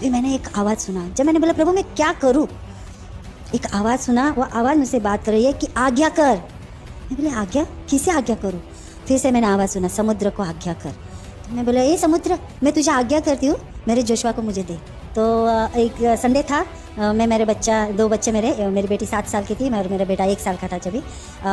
तभी मैंने एक आवाज़ सुना। जब मैंने बोला प्रभु मैं क्या करूँ, एक आवाज़ सुना, वो आवाज़ मुझसे बात कर रही है कि आज्ञा कर। मैं बोले आज्ञा, किसे आज्ञा करूँ? फिर से मैंने आवाज़ सुना, समुद्र को आज्ञा कर। तो मैं बोला ये समुद्र, मैं तुझे आज्ञा करती हूँ, मेरे जोशुआ को मुझे दे। तो एक संडे था, मैं मेरे दो बच्चे मेरी बेटी 7 साल की थी और मेरा बेटा 1 साल का था। जब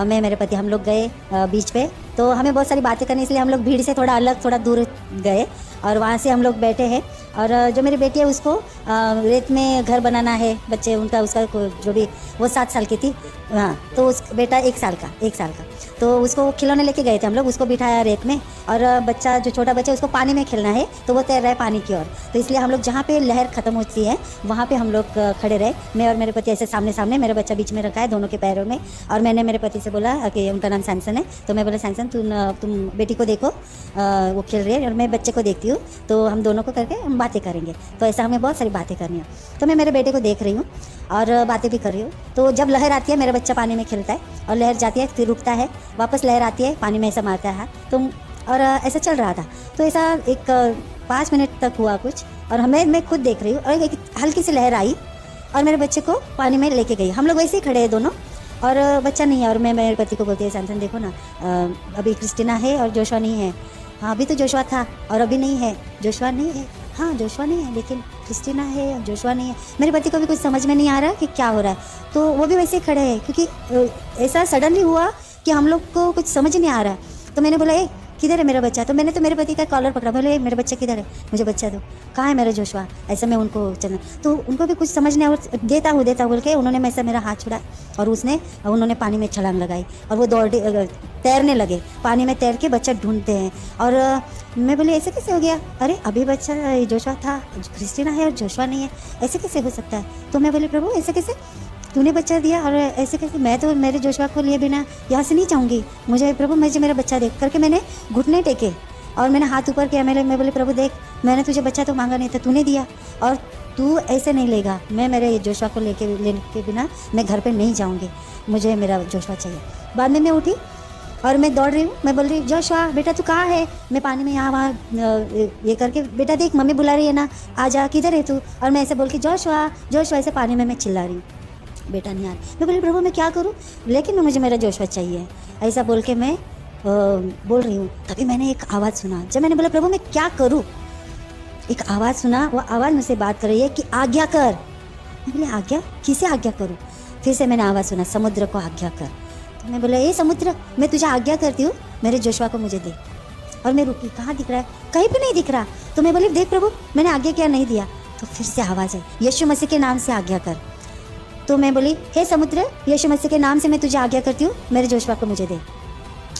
मैं मेरे पति हम लोग गए बीच पे, तो हमें बहुत सारी बातें करनी, इसलिए हम लोग भीड़ से थोड़ा अलग, थोड़ा दूर गए और वहाँ से हम लोग बैठे हैं। और जो मेरी बेटी है उसको रेत में घर बनाना है, बच्चे उसका जो भी, वो 7 साल की थी, हाँ, तो उस बेटा 1 साल का, तो उसको खिलौने लेके गए थे हम लोग, उसको बिठाया रेत में, और बच्चा जो छोटा बच्चा उसको पानी में खेलना है, तो वो तैर रहा है पानी की ओर। तो इसलिए हम लोग जहाँ पे लहर ख़त्म होती है वहाँ पे हम लोग खड़े रहे, मैं और मेरे पति ऐसे सामने सामने, मेरा बच्चा बीच में रखा है दोनों के पैरों में। और मैंने मेरे पति से बोला कि उनका नाम सैमसन है, तो मैं बोला सैमसन तुम बेटी को देखो, वो खेल रही है और मैं बच्चे को देखती हूँ, तो हम दोनों को करके हम बातें करेंगे। तो ऐसा हमें बहुत सारी बातें करनी है। तो मैं मेरे बेटे को देख रही हूँ और बातें भी कर रही हूँ। तो जब लहर आती है, मेरा बच्चा पानी में खेलता है और लहर जाती है, फिर रुकता है, वापस लहर आती है, पानी में ऐसा मारता है तो, और ऐसा चल रहा था। तो ऐसा एक 5 मिनट तक हुआ कुछ, और मैं खुद देख रही हूँ, और एक हल्की सी लहर आई और मेरे बच्चे को पानी में लेके गई। हम लोग वैसे ही खड़े हैं दोनों, और बच्चा नहीं है। और मैं मेरे पति को बोलती है सैमसन देखो ना, अभी क्रिस्टीना है और जोशुआ नहीं है। हाँ, अभी तो जोशुआ था और अभी नहीं है, जोशुआ नहीं है। हाँ, जोशुआ नहीं है, लेकिन क्रिस्टीना है और जोशुआ नहीं है। मेरे पति को भी कुछ समझ में नहीं आ रहा कि क्या हो रहा है, तो वो भी वैसे ही खड़े हैं, क्योंकि ऐसा सडनली हुआ कि हम लोग को कुछ समझ नहीं आ रहा है। तो मैंने बोला ए किधर है मेरा बच्चा? तो मैंने तो मेरे पति का कॉलर पकड़ा, बोले मेरा बच्चा किधर है, मुझे बच्चा दो, कहाँ है मेरा जोशुआ? ऐसा मैं उनको चलना, तो उनको भी कुछ समझ नहीं आया, देता हूँ बोल के उन्होंने मैं ऐसा मेरा हाथ छुड़ा और उन्होंने पानी में छलांग लगाई और वो तैरने लगे, पानी में तैर के बच्चा ढूंढते हैं। और मैं बोली ऐसे कैसे हो गया? अरे अभी बच्चा जोशुआ था, क्रिस्टीना है और जोशुआ नहीं है, ऐसे कैसे हो सकता है? तो मैं बोली प्रभु ऐसे कैसे तूने बच्चा दिया और ऐसे कैसे? मैं तो मेरे जोशुआ को लिए बिना यहाँ से नहीं जाऊँगी, मुझे प्रभु मुझे मेरा बच्चा देख करके मैंने घुटने टेके और मैंने हाथ ऊपर किया। मैं बोली प्रभु देख, मैंने तुझे बच्चा तो मांगा नहीं था, तूने दिया और तू ऐसे नहीं लेगा। मैं मेरे जोशुआ को लेके बिना मैं घर पे नहीं जाऊँगी, मुझे मेरा जोशुआ चाहिए। बाद में मैं उठी और मैं दौड़ रही हूँ, मैं बोल रही जोशुआ बेटा तू कहाँ है? मैं पानी में यहाँ वहाँ ये करके, बेटा देख मम्मी बुला रही है ना, आ जा, किधर है तू? और मैं ऐसे बोल के जोशुआ जोशुआ ऐसे पानी में मैं चिल्ला रही हूँ, बेटा नहीं आ रहा। मैं बोली प्रभु मैं क्या करूँ, लेकिन मुझे मेरा जोशुआ चाहिए, ऐसा बोल के मैं बोल रही हूँ। तभी मैंने एक आवाज़ सुना। जब मैंने बोला प्रभु मैं क्या करूँ, एक आवाज़ सुना, वो आवाज़ मुझसे बात कर रही है कि आज्ञा कर। मैं बोले आज्ञा, किसे आज्ञा करूँ? फिर से मैंने आवाज़ सुना, समुद्र को आज्ञा कर। तो मैं बोला ये समुद्र, मैं तुझे आज्ञा करती हूँ, मेरे जोशुआ को मुझे दे। और मैं रुकी, कहाँ दिख रहा है? कहीं भी नहीं दिख रहा। तो मैं बोली देख प्रभु मैंने आज्ञा किया, नहीं दिया। तो फिर से आवाज़ है, यीशु मसीह के नाम से आज्ञा कर। तो मैं बोली हे समुद्र, यीशु मसीह के नाम से मैं तुझे आज्ञा करती हूँ, मेरे जोशुआ को मुझे दे।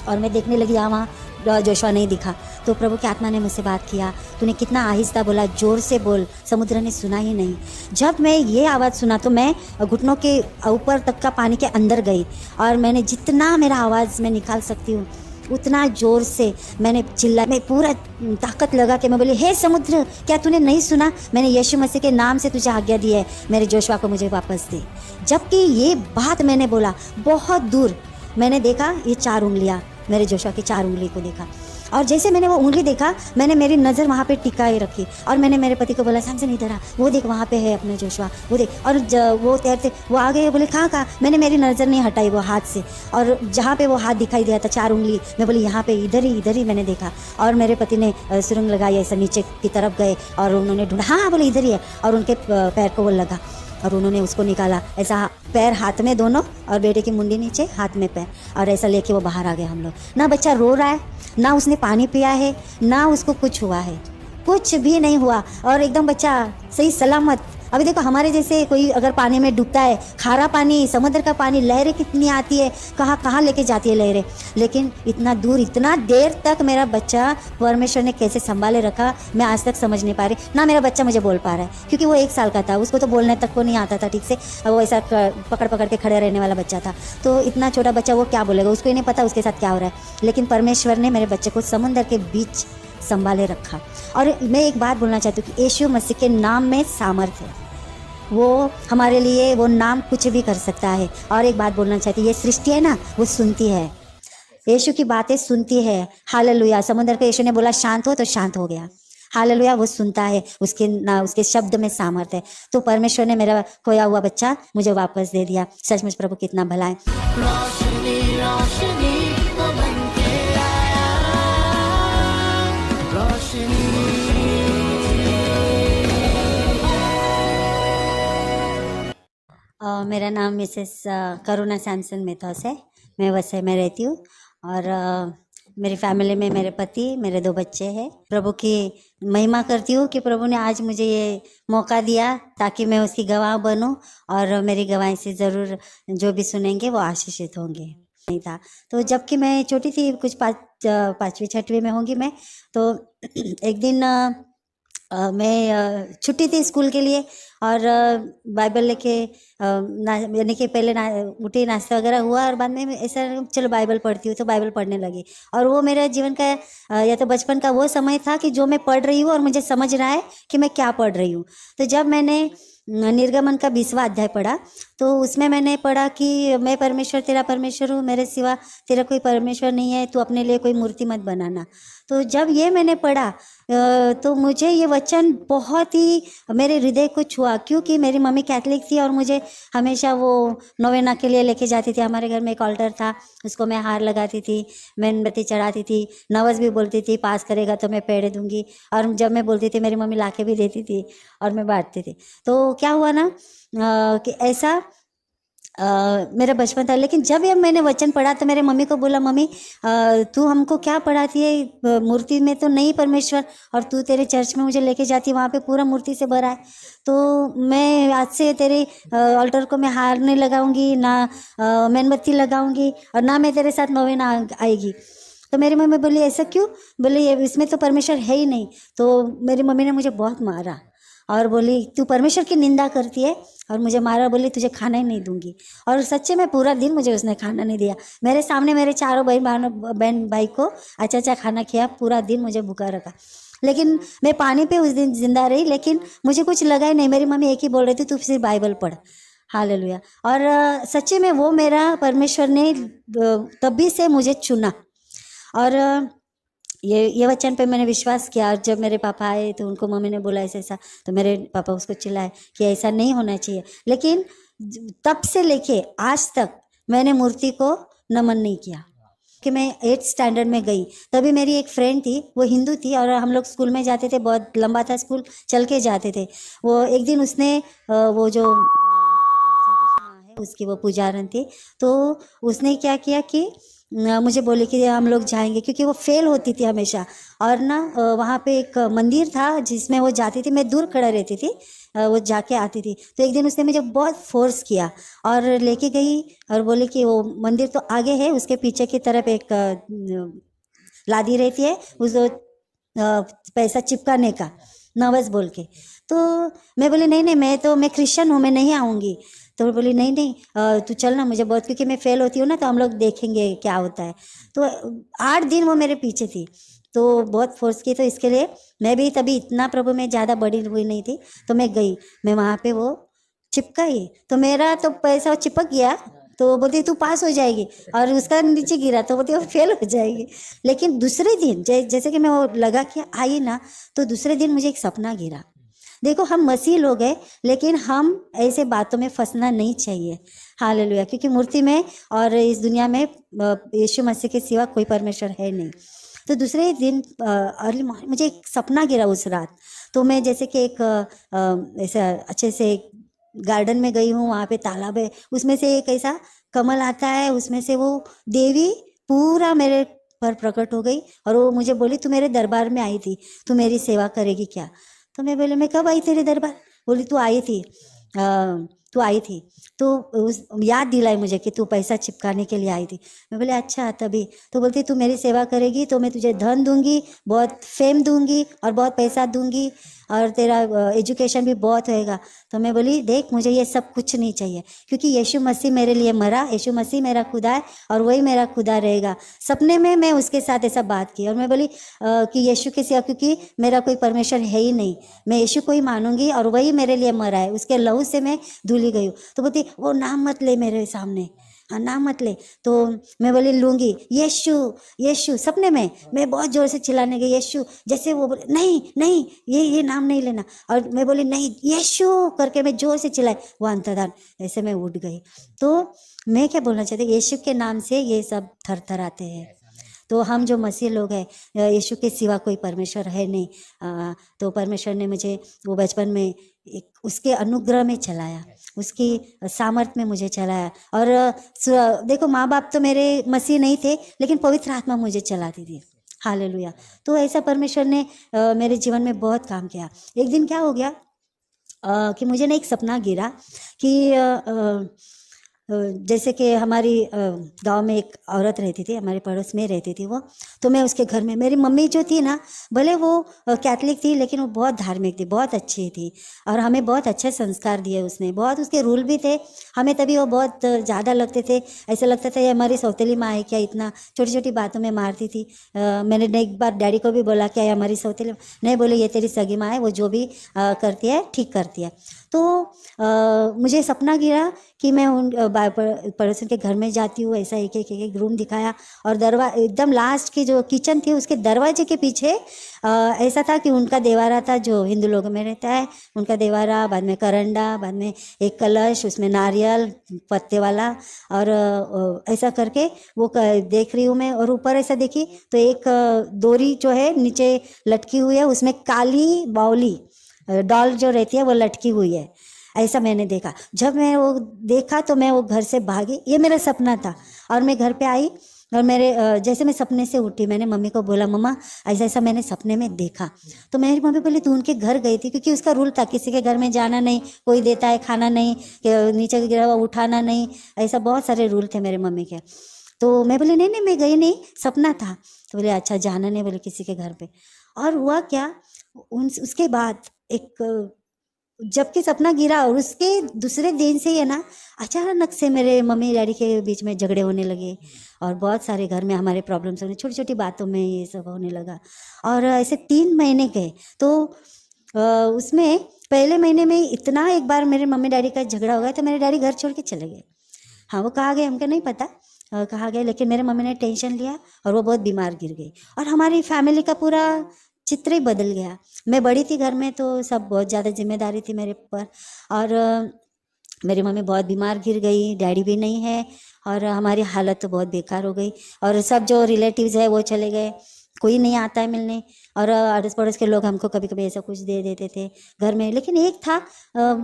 और मैं देखने लगी, वहाँ जोशुआ नहीं दिखा। तो प्रभु की आत्मा ने मुझसे बात किया, तूने कितना आहिस्ता बोला, जोर से बोल, समुद्र ने सुना ही नहीं। जब मैं ये आवाज़ सुना तो मैं घुटनों के ऊपर तक का पानी के अंदर गई और मैंने जितना मेरा आवाज़ मैं निकाल सकती हूँ उतना ज़ोर से मैंने चिल्ला, मैं पूरा ताकत लगा के मैं बोली हे समुद्र, क्या तूने नहीं सुना? मैंने यीशु मसीह के नाम से तुझे आज्ञा दी है, मेरे जोशुआ को मुझे वापस दे। जबकि ये बात मैंने बोला, बहुत दूर मैंने देखा ये 4 उंगलियाँ, मेरे जोशुआ की 4 उंगली को देखा। और जैसे मैंने वो उंगली देखा, मैंने मेरी नज़र वहाँ पे टिकाए रखी और मैंने मेरे पति को बोला सैमसन इधर आ, वो देख वहाँ पे है अपना जोशुआ, वो देख। और वो तैरते वो आ गए, बोले कहाँ? मैंने मेरी नज़र नहीं हटाई वो हाथ से, और जहाँ पे वो हाथ दिखाई दिया था 4 उंगली, मैं बोली यहाँ पे इधर ही मैंने देखा। और मेरे पति ने सुरंग लगाई, ऐसा नीचे की तरफ गए और उन्होंने ढूंढा, हाँ बोले इधर ही है, और उनके पैर को वो लगा और उन्होंने उसको निकाला, ऐसा पैर हाथ में दोनों और बेटे की मुंडी नीचे, हाथ में पैर, और ऐसा लेके वो बाहर आ गए हम लोग। ना बच्चा रो रहा है, ना उसने पानी पिया है, ना उसको कुछ हुआ है, कुछ भी नहीं हुआ, और एकदम बच्चा सही सलामत। अभी देखो हमारे जैसे कोई अगर पानी में डूबता है, खारा पानी, समुद्र का पानी, लहरें कितनी आती है, कहाँ लेके जाती है लहरें, लेकिन इतना दूर इतना देर तक मेरा बच्चा परमेश्वर ने कैसे संभाले रखा, मैं आज तक समझ नहीं पा रही। ना मेरा बच्चा मुझे बोल पा रहा है, क्योंकि वो 1 साल का था, उसको तो बोलने तक को नहीं आता था ठीक से, वो ऐसा पकड़ के खड़े रहने वाला बच्चा था। तो इतना छोटा बच्चा वो क्या बोलेगा, उसको ही नहीं पता उसके साथ क्या हो रहा है। लेकिन परमेश्वर ने मेरे बच्चे को समुद्र के बीच संभाले रखा। और मैं एक बात बोलना चाहती हूँ कि यीशु मसीह के नाम में सामर्थ्य है, वो हमारे लिए वो नाम कुछ भी कर सकता है। और एक बात बोलना चाहती हूँ, ये सृष्टि है ना, वो सुनती है, यीशु की बातें सुनती है। हालेलुया। समुद्र को यीशु ने बोला शांत हो तो शांत हो गया, हालेलुया, वो सुनता है, उसके शब्द में सामर्थ्य है। तो परमेश्वर ने मेरा खोया हुआ बच्चा मुझे वापस दे दिया। सचमुच प्रभु कितना भला है। रोशनी रोशनी वो बनके आया, रोशनी। मेरा नाम मिसेस करुणा सैमसन मेथोस है। मैं वसई में रहती हूँ और मेरी फैमिली में मेरे पति, मेरे 2 बच्चे हैं। प्रभु की महिमा करती हूँ कि प्रभु ने आज मुझे ये मौका दिया ताकि मैं उसकी गवाह बनूं और मेरी गवाही से ज़रूर जो भी सुनेंगे वो आशीषित होंगे। नहीं था तो जबकि मैं छोटी थी, कुछ 5वीं 6वीं में होंगी मैं, तो एक दिन मैं छुट्टी थी स्कूल के लिए और बाइबल लेके यानी कि पहले उठी, नाश्ता वगैरह हुआ और बाद में ऐसा चलो बाइबल पढ़ती हूँ, तो बाइबल पढ़ने लगी। और वो मेरे जीवन का या तो बचपन का वो समय था कि जो मैं पढ़ रही हूँ और मुझे समझ रहा है कि मैं क्या पढ़ रही हूँ। तो जब मैंने निर्गमन का 20वां अध्याय पढ़ा तो उसमें मैंने पढ़ा कि मैं परमेश्वर तेरा परमेश्वर हूँ, मेरे सिवा तेरा कोई परमेश्वर नहीं है, तू अपने लिए कोई मूर्ति मत बनाना। तो जब ये मैंने पढ़ा तो मुझे ये वचन बहुत ही मेरे हृदय को छुआ, क्योंकि मेरी मम्मी कैथलिक थी और मुझे हमेशा वो नोवेना के लिए लेके जाती थी। हमारे घर में एक ऑल्टर था, उसको मैं हार लगाती थी, मेणबत्ती चढ़ाती थी, नवस भी बोलती थी, पास करेगा तो मैं पेड़े दूंगी। और जब मैं बोलती थी मेरी मम्मी लाके भी देती थी और मैं बांटती थी। तो क्या हुआ ना कि ऐसा मेरा बचपन था। लेकिन जब ये मैंने वचन पढ़ा तो मेरे मम्मी को बोला, मम्मी तू हमको क्या पढ़ाती है, मूर्ति में तो नहीं परमेश्वर, और तू तेरे चर्च में मुझे लेके जाती, वहाँ पे पूरा मूर्ति से भरा है। तो मैं आज से तेरे ऑल्टर को मैं हार नहीं लगाऊंगी, ना मेणबत्ती लगाऊंगी, और ना मैं तेरे साथ नोवेना आएगी। तो मेरी मम्मी बोली ऐसा क्यों? बोली ये इसमें तो परमेश्वर है ही नहीं। तो मेरी मम्मी ने मुझे बहुत मारा और बोली तू परमेश्वर की निंदा करती है, और मुझे मारा, बोली तुझे खाना ही नहीं दूंगी। और सच्चे में पूरा दिन मुझे उसने खाना नहीं दिया। मेरे सामने मेरे चारों बहन भाई को अच्छा अच्छा खाना खिया, पूरा दिन मुझे भूखा रखा। लेकिन मैं पानी पे उस दिन जिंदा रही, लेकिन मुझे कुछ लगा ही नहीं। मेरी मम्मी एक ही बोल रही थी तू सिर्फ बाइबल पढ़। हालेलुया। और सच्चे में वो मेरा परमेश्वर ने तभी से मुझे चुना। और ये वचन पे मैंने विश्वास किया। और जब मेरे पापा आए तो उनको मम्मी ने बोला ऐसा ऐसा, तो मेरे पापा उसको चिल्लाए कि ऐसा नहीं होना चाहिए। लेकिन तब से लेके आज तक मैंने मूर्ति को नमन नहीं किया। कि मैं 8th स्टैंडर्ड में गई, तभी मेरी एक फ्रेंड थी, वो हिंदू थी और हम लोग स्कूल में जाते थे, बहुत लंबा था स्कूल, चल के जाते थे। वो एक दिन उसने वो जो है उसकी वो पुजारन थी, तो उसने क्या किया कि मुझे बोले कि हम लोग जाएंगे, क्योंकि वो फेल होती थी हमेशा। और ना वहाँ पे एक मंदिर था जिसमें वो जाती थी, मैं दूर खड़ा रहती थी, वो जाके आती थी। तो एक दिन उसने मुझे बहुत फोर्स किया और लेके गई और बोले कि वो मंदिर तो आगे है, उसके पीछे की तरफ एक लादी रहती है, उस पैसा चिपकाने का, नवस बोल के। तो मैं बोली नहीं नहीं, मैं क्रिश्चियन हूँ, मैं नहीं आऊँगी। तो वो बोली नहीं नहीं तू चल ना, मुझे बहुत, क्योंकि मैं फेल होती हूँ ना, तो हम लोग देखेंगे क्या होता है। तो 8 दिन वो मेरे पीछे थी, तो बहुत फोर्स की। तो इसके लिए मैं भी तभी इतना प्रभु में ज़्यादा बड़ी हुई नहीं थी, तो मैं गई, मैं वहाँ पे वो चिपकाई, तो मेरा तो पैसा चिपक गया। तो बोलती तू पास हो जाएगी, और उसका नीचे गिरा तो बोलती वो फेल हो जाएगी। लेकिन दूसरे दिन जैसे कि मैं वो लगा के आई ना, तो दूसरे दिन मुझे एक सपना गिरा। देखो हम मसीह लोग हैं, लेकिन हम ऐसे बातों में फंसना नहीं चाहिए। हालेलुया। क्योंकि मूर्ति में और इस दुनिया में यीशु मसीह के सिवा कोई परमेश्वर है नहीं। तो दूसरे दिन अर्ली मॉर्निंग मुझे एक सपना गिरा उस रात। तो मैं जैसे कि एक ऐसा अच्छे से गार्डन में गई हूँ, वहाँ पे तालाब है, उसमें से एक ऐसा कमल आता है, उसमें से वो देवी पूरा मेरे पर प्रकट हो गई और वो मुझे बोली तू मेरे दरबार में आई थी, तू मेरी सेवा करेगी क्या? तो मैं बोले मैं कब आई तेरे दरबार? बोली तू आई थी, तू आई थी। तो उस याद दिलाई मुझे कि तू पैसा चिपकाने के लिए आई थी। मैं बोले अच्छा तभी। तो बोलती तू मेरी सेवा करेगी तो मैं तुझे धन दूंगी, बहुत फेम दूंगी और बहुत पैसा दूंगी, और तेरा एजुकेशन भी बहुत होएगा। तो मैं बोली देख मुझे ये सब कुछ नहीं चाहिए, क्योंकि यीशु मसीह मेरे लिए मरा, यीशु मसीह मेरा खुदा है और वही मेरा खुदा रहेगा। सपने में मैं उसके साथ ऐसा बात की और मैं बोली कि यीशु के सिवा, क्योंकि मेरा कोई परमेश्वर है ही नहीं, मैं यीशु को ही मानूंगी और वही मेरे लिए मरा है, उसके लहू से मैं धुली गई हूँ। तो बोलती वो नाम मत ले मेरे सामने, नाम मत ले। तो मैं बोली लूँगी, यीशु यीशु, सपने में मैं बहुत ज़ोर से चिल्लाने गई यीशु, जैसे वो बोले नहीं नहीं ये नाम नहीं लेना, और मैं बोली नहीं यीशु करके मैं ज़ोर से चिल्लाई, वो अंतर्धान ऐसे मैं उठ गई। तो मैं क्या बोलना चाहती हूँ, यीशु के नाम से ये सब थरथराते हैं। तो हम जो मसीह लोग हैं, यीशु के सिवा कोई परमेश्वर है नहीं। तो परमेश्वर ने मुझे वो बचपन में एक उसके अनुग्रह में चलाया, उसकी सामर्थ में मुझे चलाया। और देखो माँ बाप तो मेरे मसीह नहीं थे, लेकिन पवित्र आत्मा मुझे चलाती थी। हालेलुया। तो ऐसा परमेश्वर ने मेरे जीवन में बहुत काम किया। एक दिन क्या हो गया कि मुझे ना एक सपना गिरा कि जैसे कि हमारी गांव में एक औरत रहती थी, हमारे पड़ोस में रहती थी वो। तो मैं उसके घर में, मेरी मम्मी जो थी ना, भले वो कैथलिक थी लेकिन वो बहुत धार्मिक थी, बहुत अच्छी थी, और हमें बहुत अच्छे संस्कार दिए उसने। बहुत उसके रूल भी थे, हमें तभी वो बहुत ज़्यादा लगते थे। ऐसा लगता था ये हमारी सौतेली माँ है क्या, इतना छोटी छोटी बातों में मारती थी। मैंने एक बार डैडी को भी बोला क्या हमारी सौतेली, नहीं बोले ये तेरी सगी माँ है, वो जो भी करती है ठीक करती है। तो मुझे सपना गिरा कि मैं उन पड़ोसन के घर में जाती हूँ। ऐसा एक रूम दिखाया, और एकदम लास्ट की जो किचन थी उसके दरवाजे के पीछे ऐसा था कि उनका देवारा था, जो हिंदू लोगों में रहता है उनका देवारा, बाद में करंडा, बाद में एक कलश, उसमें नारियल पत्ते वाला, और ऐसा करके वो देख रही हूँ मैं। और ऊपर ऐसा देखी तो एक डोरी जो है नीचे लटकी हुई है, उसमें काली बावली डॉल जो रहती है वो लटकी हुई है। ऐसा मैंने देखा। जब मैं वो देखा तो मैं वो घर से भागी, ये मेरा सपना था। और मैं घर पे आई, और मेरे जैसे मैं सपने से उठी, मैंने मम्मी को बोला मम्मा ऐसा ऐसा मैंने सपने में देखा। तो मेरी मम्मी बोली तू उनके घर गई थी, क्योंकि उसका रूल था किसी के घर में जाना नहीं, कोई देता है खाना नहीं, नीचे गिरा हुआ उठाना नहीं, ऐसा बहुत सारे रूल थे मेरे मम्मी के। तो मैं बोली नहीं नहीं मैं गई नहीं, सपना था। तो बोले अच्छा जाना नहीं बोले किसी के घर पे। और हुआ क्या, उसके बाद एक जबकि सपना गिरा, और उसके दूसरे दिन से ही है ना, अचानक से मेरे मम्मी डैडी के बीच में झगड़े होने लगे, और बहुत सारे घर में हमारे प्रॉब्लम्स होने, छोटी छोटी बातों में ये सब होने लगा। और ऐसे 3 महीने गए। तो उसमें पहले महीने में इतना एक बार मेरे मम्मी डैडी का झगड़ा हो गया, तो मेरे डैडी घर छोड़ के चले गए। हाँ वो कहाँ गए हमको नहीं पता, कहाँ गए, लेकिन मेरे मम्मी ने टेंशन लिया और वो बहुत बीमार गिर गई, और हमारी फैमिली का पूरा चित्र ही बदल गया। मैं बड़ी थी घर में, तो सब बहुत ज़्यादा जिम्मेदारी थी मेरे ऊपर, और मेरी मम्मी बहुत बीमार गिर गई, डैडी भी नहीं है, और हमारी हालत तो बहुत बेकार हो गई। और सब जो रिलेटिव्स है वो चले गए, कोई नहीं आता है मिलने, और अड़ोस पड़ोस के लोग हमको कभी कभी ऐसा कुछ दे देते थे घर में। लेकिन एक था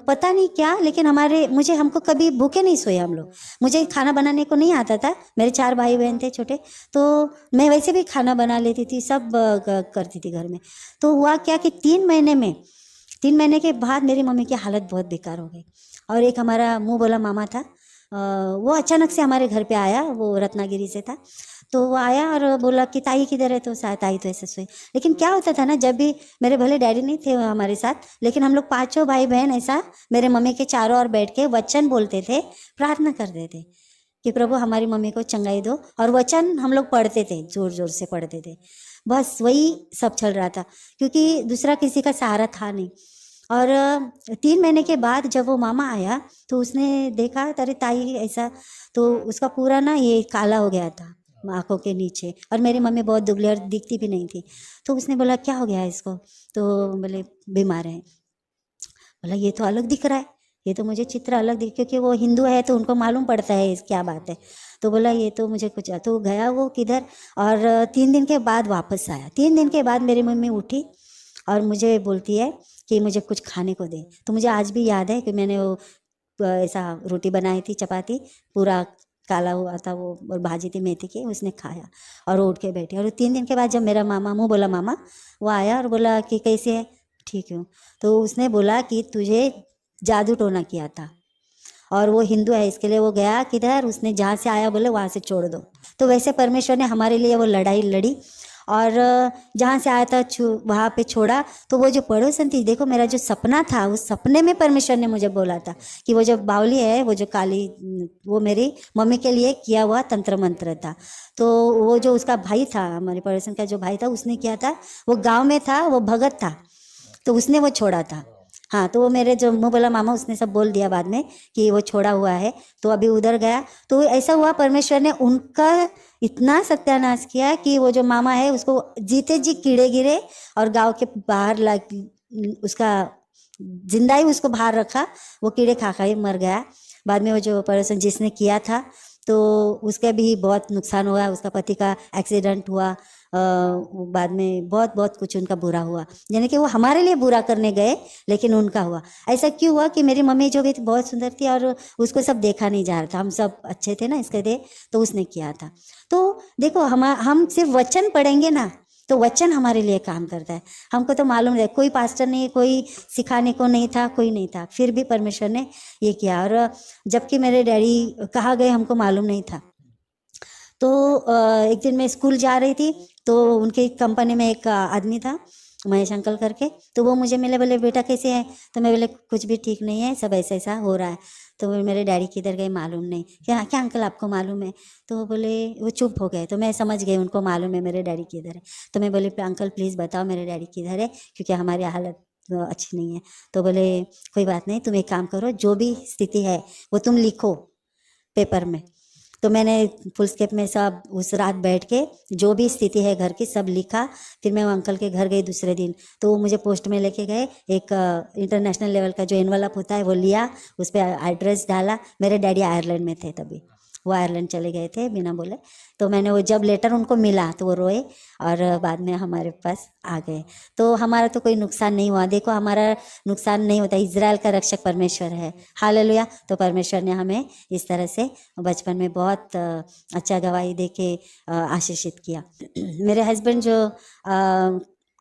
पता नहीं क्या, लेकिन हमको कभी भूखे नहीं सोए हम लोग। मुझे खाना बनाने को नहीं आता था, मेरे 4 भाई बहन थे छोटे, तो मैं वैसे भी खाना बना लेती थी, सब करती थी घर में। तो हुआ क्या कि 3 महीने के बाद मेरी मम्मी की हालत बहुत बेकार हो गई। और एक हमारा मुँह बोला मामा था, वो अचानक से हमारे घर पे आया, वो रत्नागिरी से था। तो वो आया और बोला कि ताई किधर है, तो ताई तो ऐसे सोई। लेकिन क्या होता था ना, जब भी मेरे भले डैडी नहीं थे हमारे साथ, लेकिन हम लोग 5 भाई बहन ऐसा मेरे मम्मी के चारों ओर बैठ के वचन बोलते थे, प्रार्थना करते थे कि प्रभु हमारी मम्मी को चंगाई दो, और वचन हम लोग पढ़ते थे, जोर जोर से पढ़ते थे। बस वही सब चल रहा था, क्योंकि दूसरा किसी का सहारा था नहीं। और 3 महीने के बाद जब वो मामा आया, तो उसने देखा अरे ताई ऐसा, तो उसका पूरा ना ये काला हो गया था आँखों के नीचे, और मेरी मम्मी बहुत दुबली और दिखती भी नहीं थी। तो उसने बोला क्या हो गया है इसको, तो बोले बीमार है। बोला ये तो अलग दिख रहा है, ये तो मुझे चित्र अलग दिख, क्योंकि वो हिंदू है तो उनको मालूम पड़ता है क्या बात है। तो बोला ये तो मुझे कुछ, तो गया वो किधर, और 3 दिन के बाद वापस आया। 3 दिन के बाद मेरी मम्मी उठी और मुझे बोलती है कि मुझे कुछ खाने को दे। तो मुझे आज भी याद है कि मैंने वो ऐसा रोटी बनाई थी, चपाती, पूरा काला हुआ था वो, और भाजी थी मेथी की, उसने खाया और उठ के बैठी। और 3 दिन के बाद जब मेरा मामा, मुँह बोला मामा, वो आया और बोला कि कैसे है, ठीक हूँ। तो उसने बोला कि तुझे जादू टोना किया था, और वो हिंदू है इसके लिए वो गया किधर, उसने जहाँ से आया बोले वहाँ से छोड़ दो। तो वैसे परमेश्वर ने हमारे लिए वो लड़ाई लड़ी, और जहाँ से आया था वहाँ पे छोड़ा। तो वो जो पड़ोसन थी, देखो मेरा जो सपना था, उस सपने में परमेश्वर ने मुझे बोला था कि वो जो बावली है, वो जो काली, वो मेरी मम्मी के लिए किया हुआ तंत्र मंत्र था। तो वो जो उसका भाई था, हमारे पड़ोसन का जो भाई था, उसने किया था, वो गाँव में था, वो भगत था, तो उसने वो छोड़ा था। हाँ, तो वो मेरे जो मुँह बोला मामा उसने सब बोल दिया बाद में कि वो छोड़ा हुआ है, तो अभी उधर गया तो ऐसा हुआ परमेश्वर ने उनका इतना सत्यानाश किया कि वो जो मामा है उसको जीते जी कीड़े गिरे और गांव के बाहर ला उसका जिंदा ही उसको बाहर रखा, वो कीड़े खा खा ही मर गया। बाद में वो जो पर्सन जिसने किया था तो उसका भी बहुत नुकसान हुआ, उसका पति का एक्सीडेंट हुआ, बाद में बहुत बहुत कुछ उनका बुरा हुआ, यानी कि वो हमारे लिए बुरा करने गए लेकिन उनका हुआ। ऐसा क्यों हुआ कि मेरी मम्मी जो भी बहुत सुंदर थी और उसको सब देखा नहीं जा रहा था, हम सब अच्छे थे ना इसके लिए, तो उसने किया था। तो देखो हम सिर्फ वचन पढ़ेंगे ना तो वचन हमारे लिए काम करता है। हमको तो मालूम है कोई पास्टर नहीं, कोई सिखाने को नहीं था, कोई नहीं था, फिर भी परमेश्वर ने ये किया। और जबकि मेरे डैडी कहाँ गए हमको मालूम नहीं था। तो एक दिन मैं स्कूल जा रही थी तो उनकी कंपनी में एक आदमी था महेश अंकल करके, तो वो मुझे मिले, बोले बेटा कैसे है, तो मैं बोले कुछ भी ठीक नहीं है, सब ऐसा ऐसा हो रहा है। तो वो मेरे डैडी किधर गए मालूम नहीं, क्या क्या अंकल आपको मालूम है, तो वो बोले, वो चुप हो गए। तो मैं समझ गई उनको मालूम है मेरे डैडी किधर है। तो मैं बोले अंकल प्लीज़ बताओ मेरे डैडी किधर है, क्योंकि हमारी हालत अच्छी नहीं है। तो बोले कोई बात नहीं, तुम एक काम करो, जो भी स्थिति है वो तुम लिखो पेपर में। तो मैंने फुल स्केप में सब उस रात बैठ के जो भी स्थिति है घर की सब लिखा। फिर मैं वो अंकल के घर गई दूसरे दिन, तो वो मुझे पोस्ट में लेके गए, एक इंटरनेशनल लेवल का जो एनवलप होता है वो लिया, उस पर एड्रेस डाला। मेरे डैडी आयरलैंड में थे तभी, वो आयरलैंड चले गए थे बिना बोले। तो मैंने वो जब लेटर उनको मिला तो वो रोए और बाद में हमारे पास आ गए। तो हमारा तो कोई नुकसान नहीं हुआ। देखो हमारा नुकसान नहीं होता, इज़राइल का रक्षक परमेश्वर है, हालेलुया। तो परमेश्वर ने हमें इस तरह से बचपन में बहुत अच्छा गवाही दे के आशीषित किया। मेरे हस्बैंड जो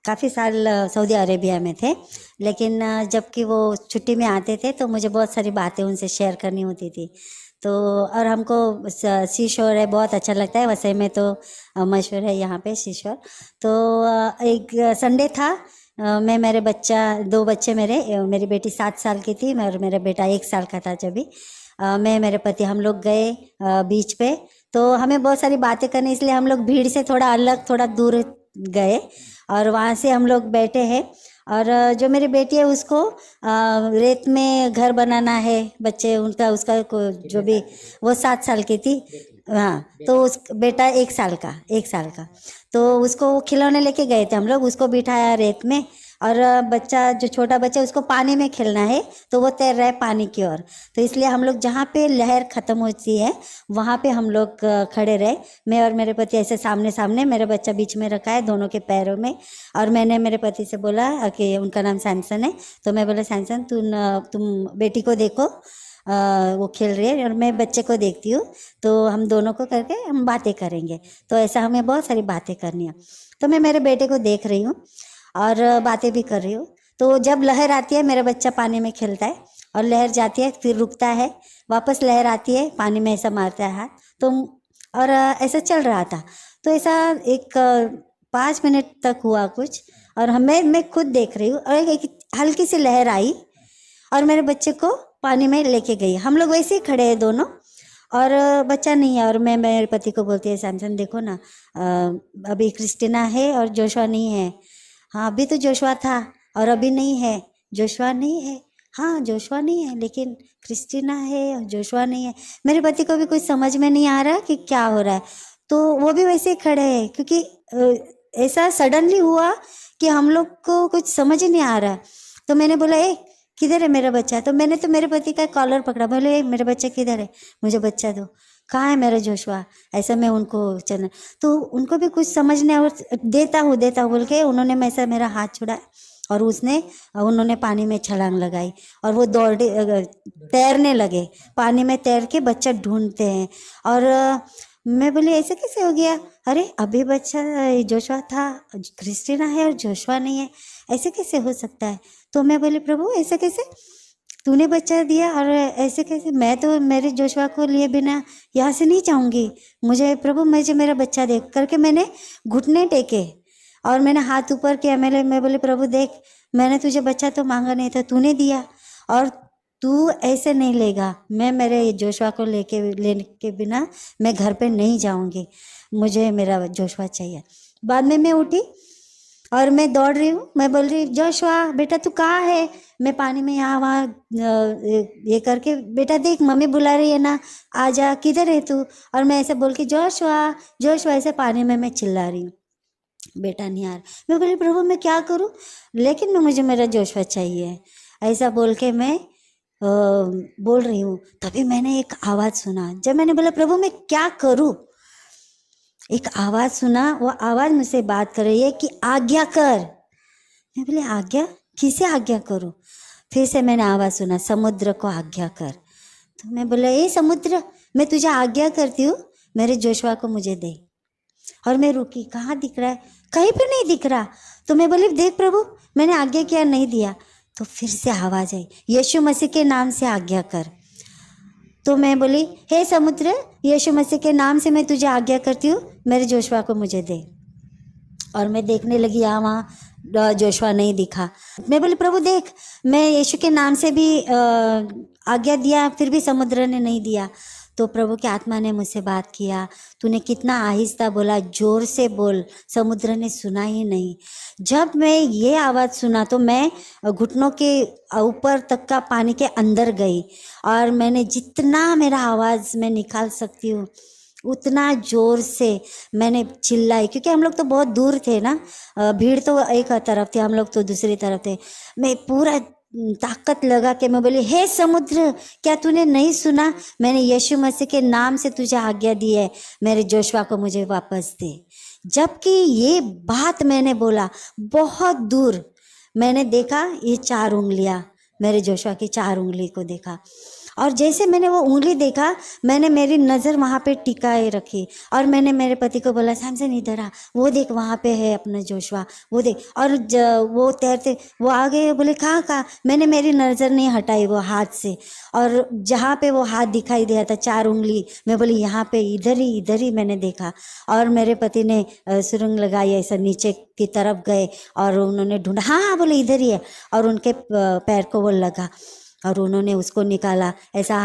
काफ़ी साल सऊदी अरेबिया में थे, लेकिन जबकि वो छुट्टी में आते थे तो मुझे बहुत सारी बातें उनसे शेयर करनी होती थी। तो और हमको सी शोर है बहुत अच्छा लगता है, वैसे में तो मशहूर है यहाँ पे सी शोर। तो एक संडे था, मैं मेरे बच्चा, 2 बच्चे मेरी बेटी 7 साल की थी और मेरा बेटा 1 साल का था जब भी। मैं मेरे पति हम लोग गए बीच पे। तो हमें बहुत सारी बातें करनी, इसलिए हम लोग भीड़ से थोड़ा अलग थोड़ा दूर गए और वहाँ से हम लोग बैठे हैं। और जो मेरी बेटी है उसको रेत में घर बनाना है, बच्चे उनका उसका जो भी, वो 7 साल की थी। हाँ, तो उस बेटा 1 साल का तो उसको खिलौने लेके गए थे हम लोग, उसको बिठाया रेत में और बच्चा जो छोटा बच्चा उसको पानी में खेलना है, तो वो तैर रहा है पानी की ओर। तो इसलिए हम लोग जहाँ पे लहर ख़त्म होती है वहाँ पे हम लोग खड़े रहे, मैं और मेरे पति ऐसे सामने सामने, मेरा बच्चा बीच में रखा है दोनों के पैरों में। और मैंने मेरे पति से बोला कि उनका नाम सैमसन है, तो मैं बोला सैमसन तुम बेटी को देखो, वो खेल रही है और मैं बच्चे को देखती हूँ, तो हम दोनों को करके हम बातें करेंगे। तो ऐसा हमें बहुत सारी बातें करनी है। तो मैं मेरे बेटे को देख रही हूँ और बातें भी कर रही हूँ। तो जब लहर आती है मेरा बच्चा पानी में खेलता है और लहर जाती है, फिर रुकता है, वापस लहर आती है, पानी में ऐसा मारता है हाथ। तो और ऐसा चल रहा था। तो ऐसा एक 5 मिनट तक हुआ कुछ, और मैं खुद देख रही हूँ और एक हल्की सी लहर आई और मेरे बच्चे को पानी में लेके गई। हम लोग वैसे ही खड़े हैं दोनों और बच्चा नहीं है। और मैं मेरे पति को बोलती है सैमसन देखो ना, अभी क्रिस्टीना है और जोशुआ नहीं है। हाँ, अभी तो जोशुआ था और अभी नहीं है, जोशुआ नहीं है। हाँ, जोशुआ नहीं है लेकिन क्रिस्टीना है और जोशुआ नहीं है। मेरे पति को भी कुछ समझ में नहीं आ रहा कि क्या हो रहा है, तो वो भी वैसे ही खड़े हैं, क्योंकि ऐसा सडनली हुआ कि हम लोग को कुछ समझ ही नहीं आ रहा। तो मैंने बोला किधर है मेरा बच्चा, तो मैंने तो मेरे पति का कॉलर पकड़ा, बोले मेरा बच्चा किधर है, मुझे बच्चा दो, कहाँ है मेरा जोशुआ। ऐसा मैं उनको चलना, तो उनको भी कुछ समझने, और देता हूँ बोल के उन्होंने ऐसा मेरा हाथ छुड़ाया और उन्होंने पानी में छलांग लगाई और वो तैरने लगे, पानी में तैर के बच्चा ढूंढते हैं। और मैं बोली ऐसे कैसे हो गया, अरे अभी बच्चा जोशुआ था, क्रिस्टीना है और जोशुआ नहीं है, ऐसे कैसे हो सकता है। तो मैं बोली प्रभु ऐसे कैसे, तूने बच्चा दिया और ऐसे कैसे, मैं तो मेरे जोशुआ को लिए बिना यहाँ से नहीं जाऊँगी, मुझे प्रभु मुझे मेरा बच्चा दे करके मैंने घुटने टेके और मैंने हाथ ऊपर किया। मैं बोले प्रभु देख, मैंने तुझे बच्चा तो मांगा नहीं था, तूने दिया और तू ऐसे नहीं लेगा, मैं मेरे जोशुआ को लेने के बिना मैं घर पे नहीं जाऊँगी, मुझे मेरा जोशुआ चाहिए। बाद में मैं उठी और मैं दौड़ रही हूँ, मैं बोल रही जोशुआ बेटा तू कहाँ है। मैं पानी में यहाँ वहाँ ये करके, बेटा देख मम्मी बुला रही है ना, आजा, किधर है तू। और मैं ऐसे बोल के जोशुआ जोशुआ ऐसे पानी में मैं चिल्ला रही हूँ, बेटा नहीं आ रहा। मैं बोली प्रभु मैं क्या करूँ, लेकिन मैं मुझे मेरा जोशुआ चाहिए, ऐसा बोल के मैं बोल रही हूँ। तभी मैंने एक आवाज़ सुना। जब मैंने बोला प्रभु मैं क्या करूँ, एक आवाज़ सुना, वो आवाज़ मुझसे बात कर रही है कि आज्ञा कर। मैं बोले आज्ञा, किसे आज्ञा करूँ। फिर से मैंने आवाज़ सुना, समुद्र को आज्ञा कर। तो मैं बोला ए समुद्र, मैं तुझे आज्ञा करती हूँ, मेरे जोशुआ को मुझे दे। और मैं रुकी, कहाँ दिख रहा है, कहीं पे नहीं दिख रहा। तो मैं बोली देख प्रभु मैंने आज्ञा किया, नहीं दिया। तो फिर से आवाज़ आई, यीशु मसीह के नाम से आज्ञा कर। तो मैं बोली हे समुद्र, यीशु मसीह के नाम से मैं तुझे आज्ञा करती हूँ, मेरे जोशुआ को मुझे दे। और मैं देखने लगी, यहाँ वहाँ जोशुआ नहीं दिखा। मैं बोली प्रभु देख, मैं यीशु के नाम से भी आज्ञा दिया, फिर भी समुद्र ने नहीं दिया। तो प्रभु की आत्मा ने मुझसे बात किया, तूने कितना आहिस्ता बोला, जोर से बोल, समुद्र ने सुना ही नहीं। जब मैं ये आवाज़ सुना तो मैं घुटनों के ऊपर तक का पानी के अंदर गई, और मैंने जितना मेरा आवाज़ मैं निकाल सकती हूँ उतना ज़ोर से मैंने चिल्लाई, क्योंकि हम लोग तो बहुत दूर थे ना, भीड़ तो एक तरफ थी, हम लोग तो दूसरी तरफ थे। मैं पूरा ताकत लगा के मैं बोली हे समुद्र, क्या तूने नहीं सुना, मैंने यीशु मसीह के नाम से तुझे आज्ञा दी है, मेरे जोशुआ को मुझे वापस दे। जबकि ये बात मैंने बोला, बहुत दूर मैंने देखा ये 4 उंगलियां, मेरे जोशुआ की 4 उंगली को देखा। और जैसे मैंने वो उंगली देखा, मैंने मेरी नज़र वहाँ पे टिकाए रखी, और मैंने मेरे पति को बोला सैमसन इधर आ, वो देख वहाँ पे है अपना जोशुआ, वो देख। और वो तैरते वो आ गए, बोले कहाँ कहाँ, मैंने मेरी नज़र नहीं हटाई वो हाथ से, और जहाँ पे वो हाथ दिखाई दिया था 4 उंगली, मैं बोली यहाँ पे इधर ही मैंने देखा। और मेरे पति ने सुरंग लगाई, ऐसा नीचे की तरफ गए और उन्होंने ढूंढा, हाँ हाँ बोले इधर ही है, और उनके पैर को वो लगा और उन्होंने उसको निकाला, ऐसा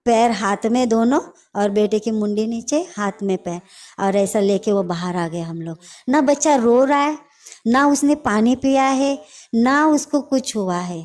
पैर हाथ में दोनों, और बेटे की मुंडी नीचे, हाथ में पैर, और ऐसा लेके वो बाहर आ गए हम लोग। ना बच्चा रो रहा है, ना उसने पानी पिया है, ना उसको कुछ हुआ है,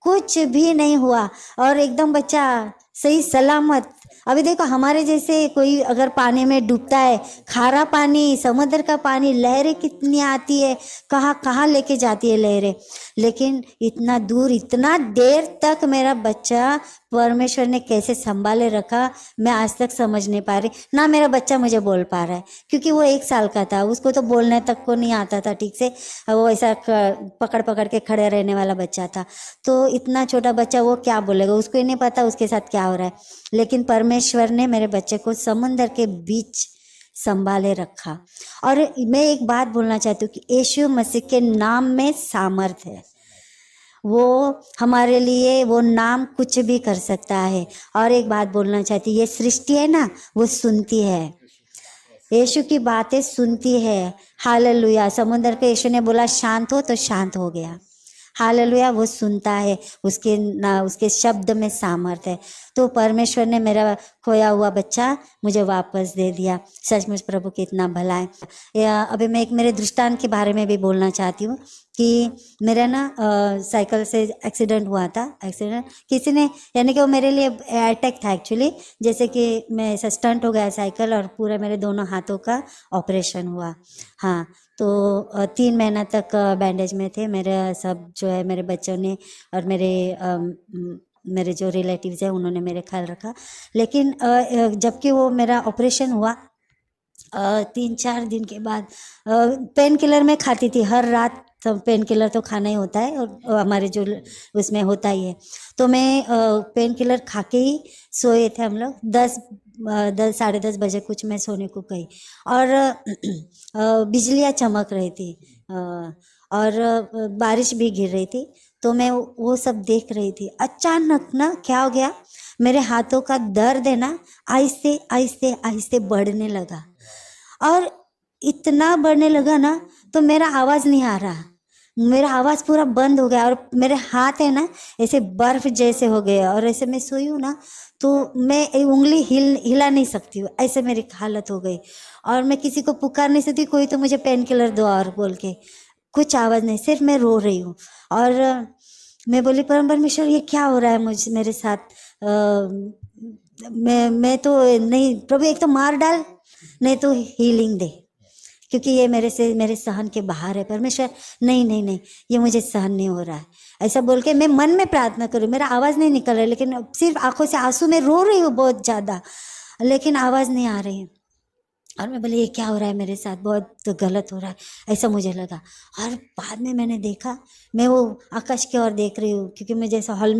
कुछ भी नहीं हुआ, और एकदम बच्चा सही सलामत। अभी देखो हमारे जैसे कोई अगर पानी में डूबता है, खारा पानी, समुद्र का पानी, लहरें कितनी आती है, कहाँ कहाँ लेके जाती है लहरें, लेकिन इतना दूर इतना देर तक मेरा बच्चा परमेश्वर ने कैसे संभाले रखा, मैं आज तक समझ नहीं पा रही। ना मेरा बच्चा मुझे बोल पा रहा है, क्योंकि वो 1 साल का था, उसको तो बोलने तक को नहीं आता था ठीक से, वो ऐसा पकड़ पकड़ के खड़े रहने वाला बच्चा था। तो इतना छोटा बच्चा वो क्या बोलेगा, उसको ही नहीं पता उसके साथ क्या हो रहा है। लेकिन परमेश्वर ने मेरे बच्चे को समुद्र के बीच संभाले रखा। और मैं एक बात बोलना चाहती हूँ कि यीशु मसीह के नाम में सामर्थ है, वो हमारे लिए वो नाम कुछ भी कर सकता है। और एक बात बोलना चाहती हूँ, ये सृष्टि है ना, वो सुनती है, यीशु की बातें सुनती है। हालेलुया। समुद्र के यीशु ने बोला शांत हो तो शांत हो गया। हालेलुया। वो सुनता है, उसके शब्द में सामर्थ है। तो परमेश्वर ने मेरा खोया हुआ बच्चा मुझे वापस दे दिया। सचमुच प्रभु कितना भला है। अभी मैं एक मेरे दृष्टांत के बारे में भी बोलना चाहती हूँ कि मेरा ना साइकिल से एक्सीडेंट हुआ था। एक्सीडेंट किसी ने, यानी कि वो मेरे लिए अटैक था एक्चुअली, जैसे कि मैं ऐसा स्टंट हो गया साइकिल और पूरा मेरे दोनों हाथों का ऑपरेशन हुआ। हाँ, तो 3 महीना तक बैंडेज में थे। मेरे सब जो है मेरे बच्चों ने और मेरे जो रिलेटिव्स हैं उन्होंने मेरे ख्याल रखा। लेकिन जबकि वो मेरा ऑपरेशन हुआ 3-4 दिन के बाद पेन किलर मैं खाती थी हर रात। तो पेन किलर तो खाना ही होता है और हमारे जो उसमें होता ही है। तो मैं पेन किलर खा के ही सोए थे हम लोग। 10 साढ़े 10 बजे कुछ मैं सोने को गई और बिजलियाँ चमक रही थी और बारिश भी गिर रही थी। तो मैं वो सब देख रही थी। अचानक ना क्या हो गया, मेरे हाथों का दर्द है ना आहिस्ते आहिस्ते आहिस्ते बढ़ने लगा और इतना बढ़ने लगा ना तो मेरा आवाज़ नहीं आ रहा, मेरा आवाज़ पूरा बंद हो गया और मेरे हाथ है ना ऐसे बर्फ जैसे हो गए। और ऐसे मैं सोई हूँ ना तो मैं उंगली हिला नहीं सकती हूँ, ऐसे मेरी हालत हो गई। और मैं किसी को पुकार नहीं सकती, कोई तो मुझे पेन किलर दो और बोल के। कुछ आवाज़ नहीं, सिर्फ मैं रो रही हूँ। और मैं बोली परमेश्वर ये क्या हो रहा है मेरे साथ। मैं तो नहीं प्रभु, एक तो मार डाल, नहीं तो हीलिंग दे, क्योंकि ये मेरे सहन के बाहर है परमेश्वर। नहीं नहीं नहीं, ये मुझे सहन नहीं हो रहा है। ऐसा बोल के मैं मन में प्रार्थना करूँ, मेरा आवाज़ नहीं निकल रहा है, लेकिन सिर्फ आंखों से आंसू में रो रही हूँ बहुत ज़्यादा, लेकिन आवाज़ नहीं आ रही है। और मैं बोली ये क्या हो रहा है मेरे साथ, बहुत तो गलत हो रहा है, ऐसा मुझे लगा। और बाद में मैंने देखा, मैं वो आकाश की ओर देख रही हूँ, क्योंकि मैं जैसा हॉल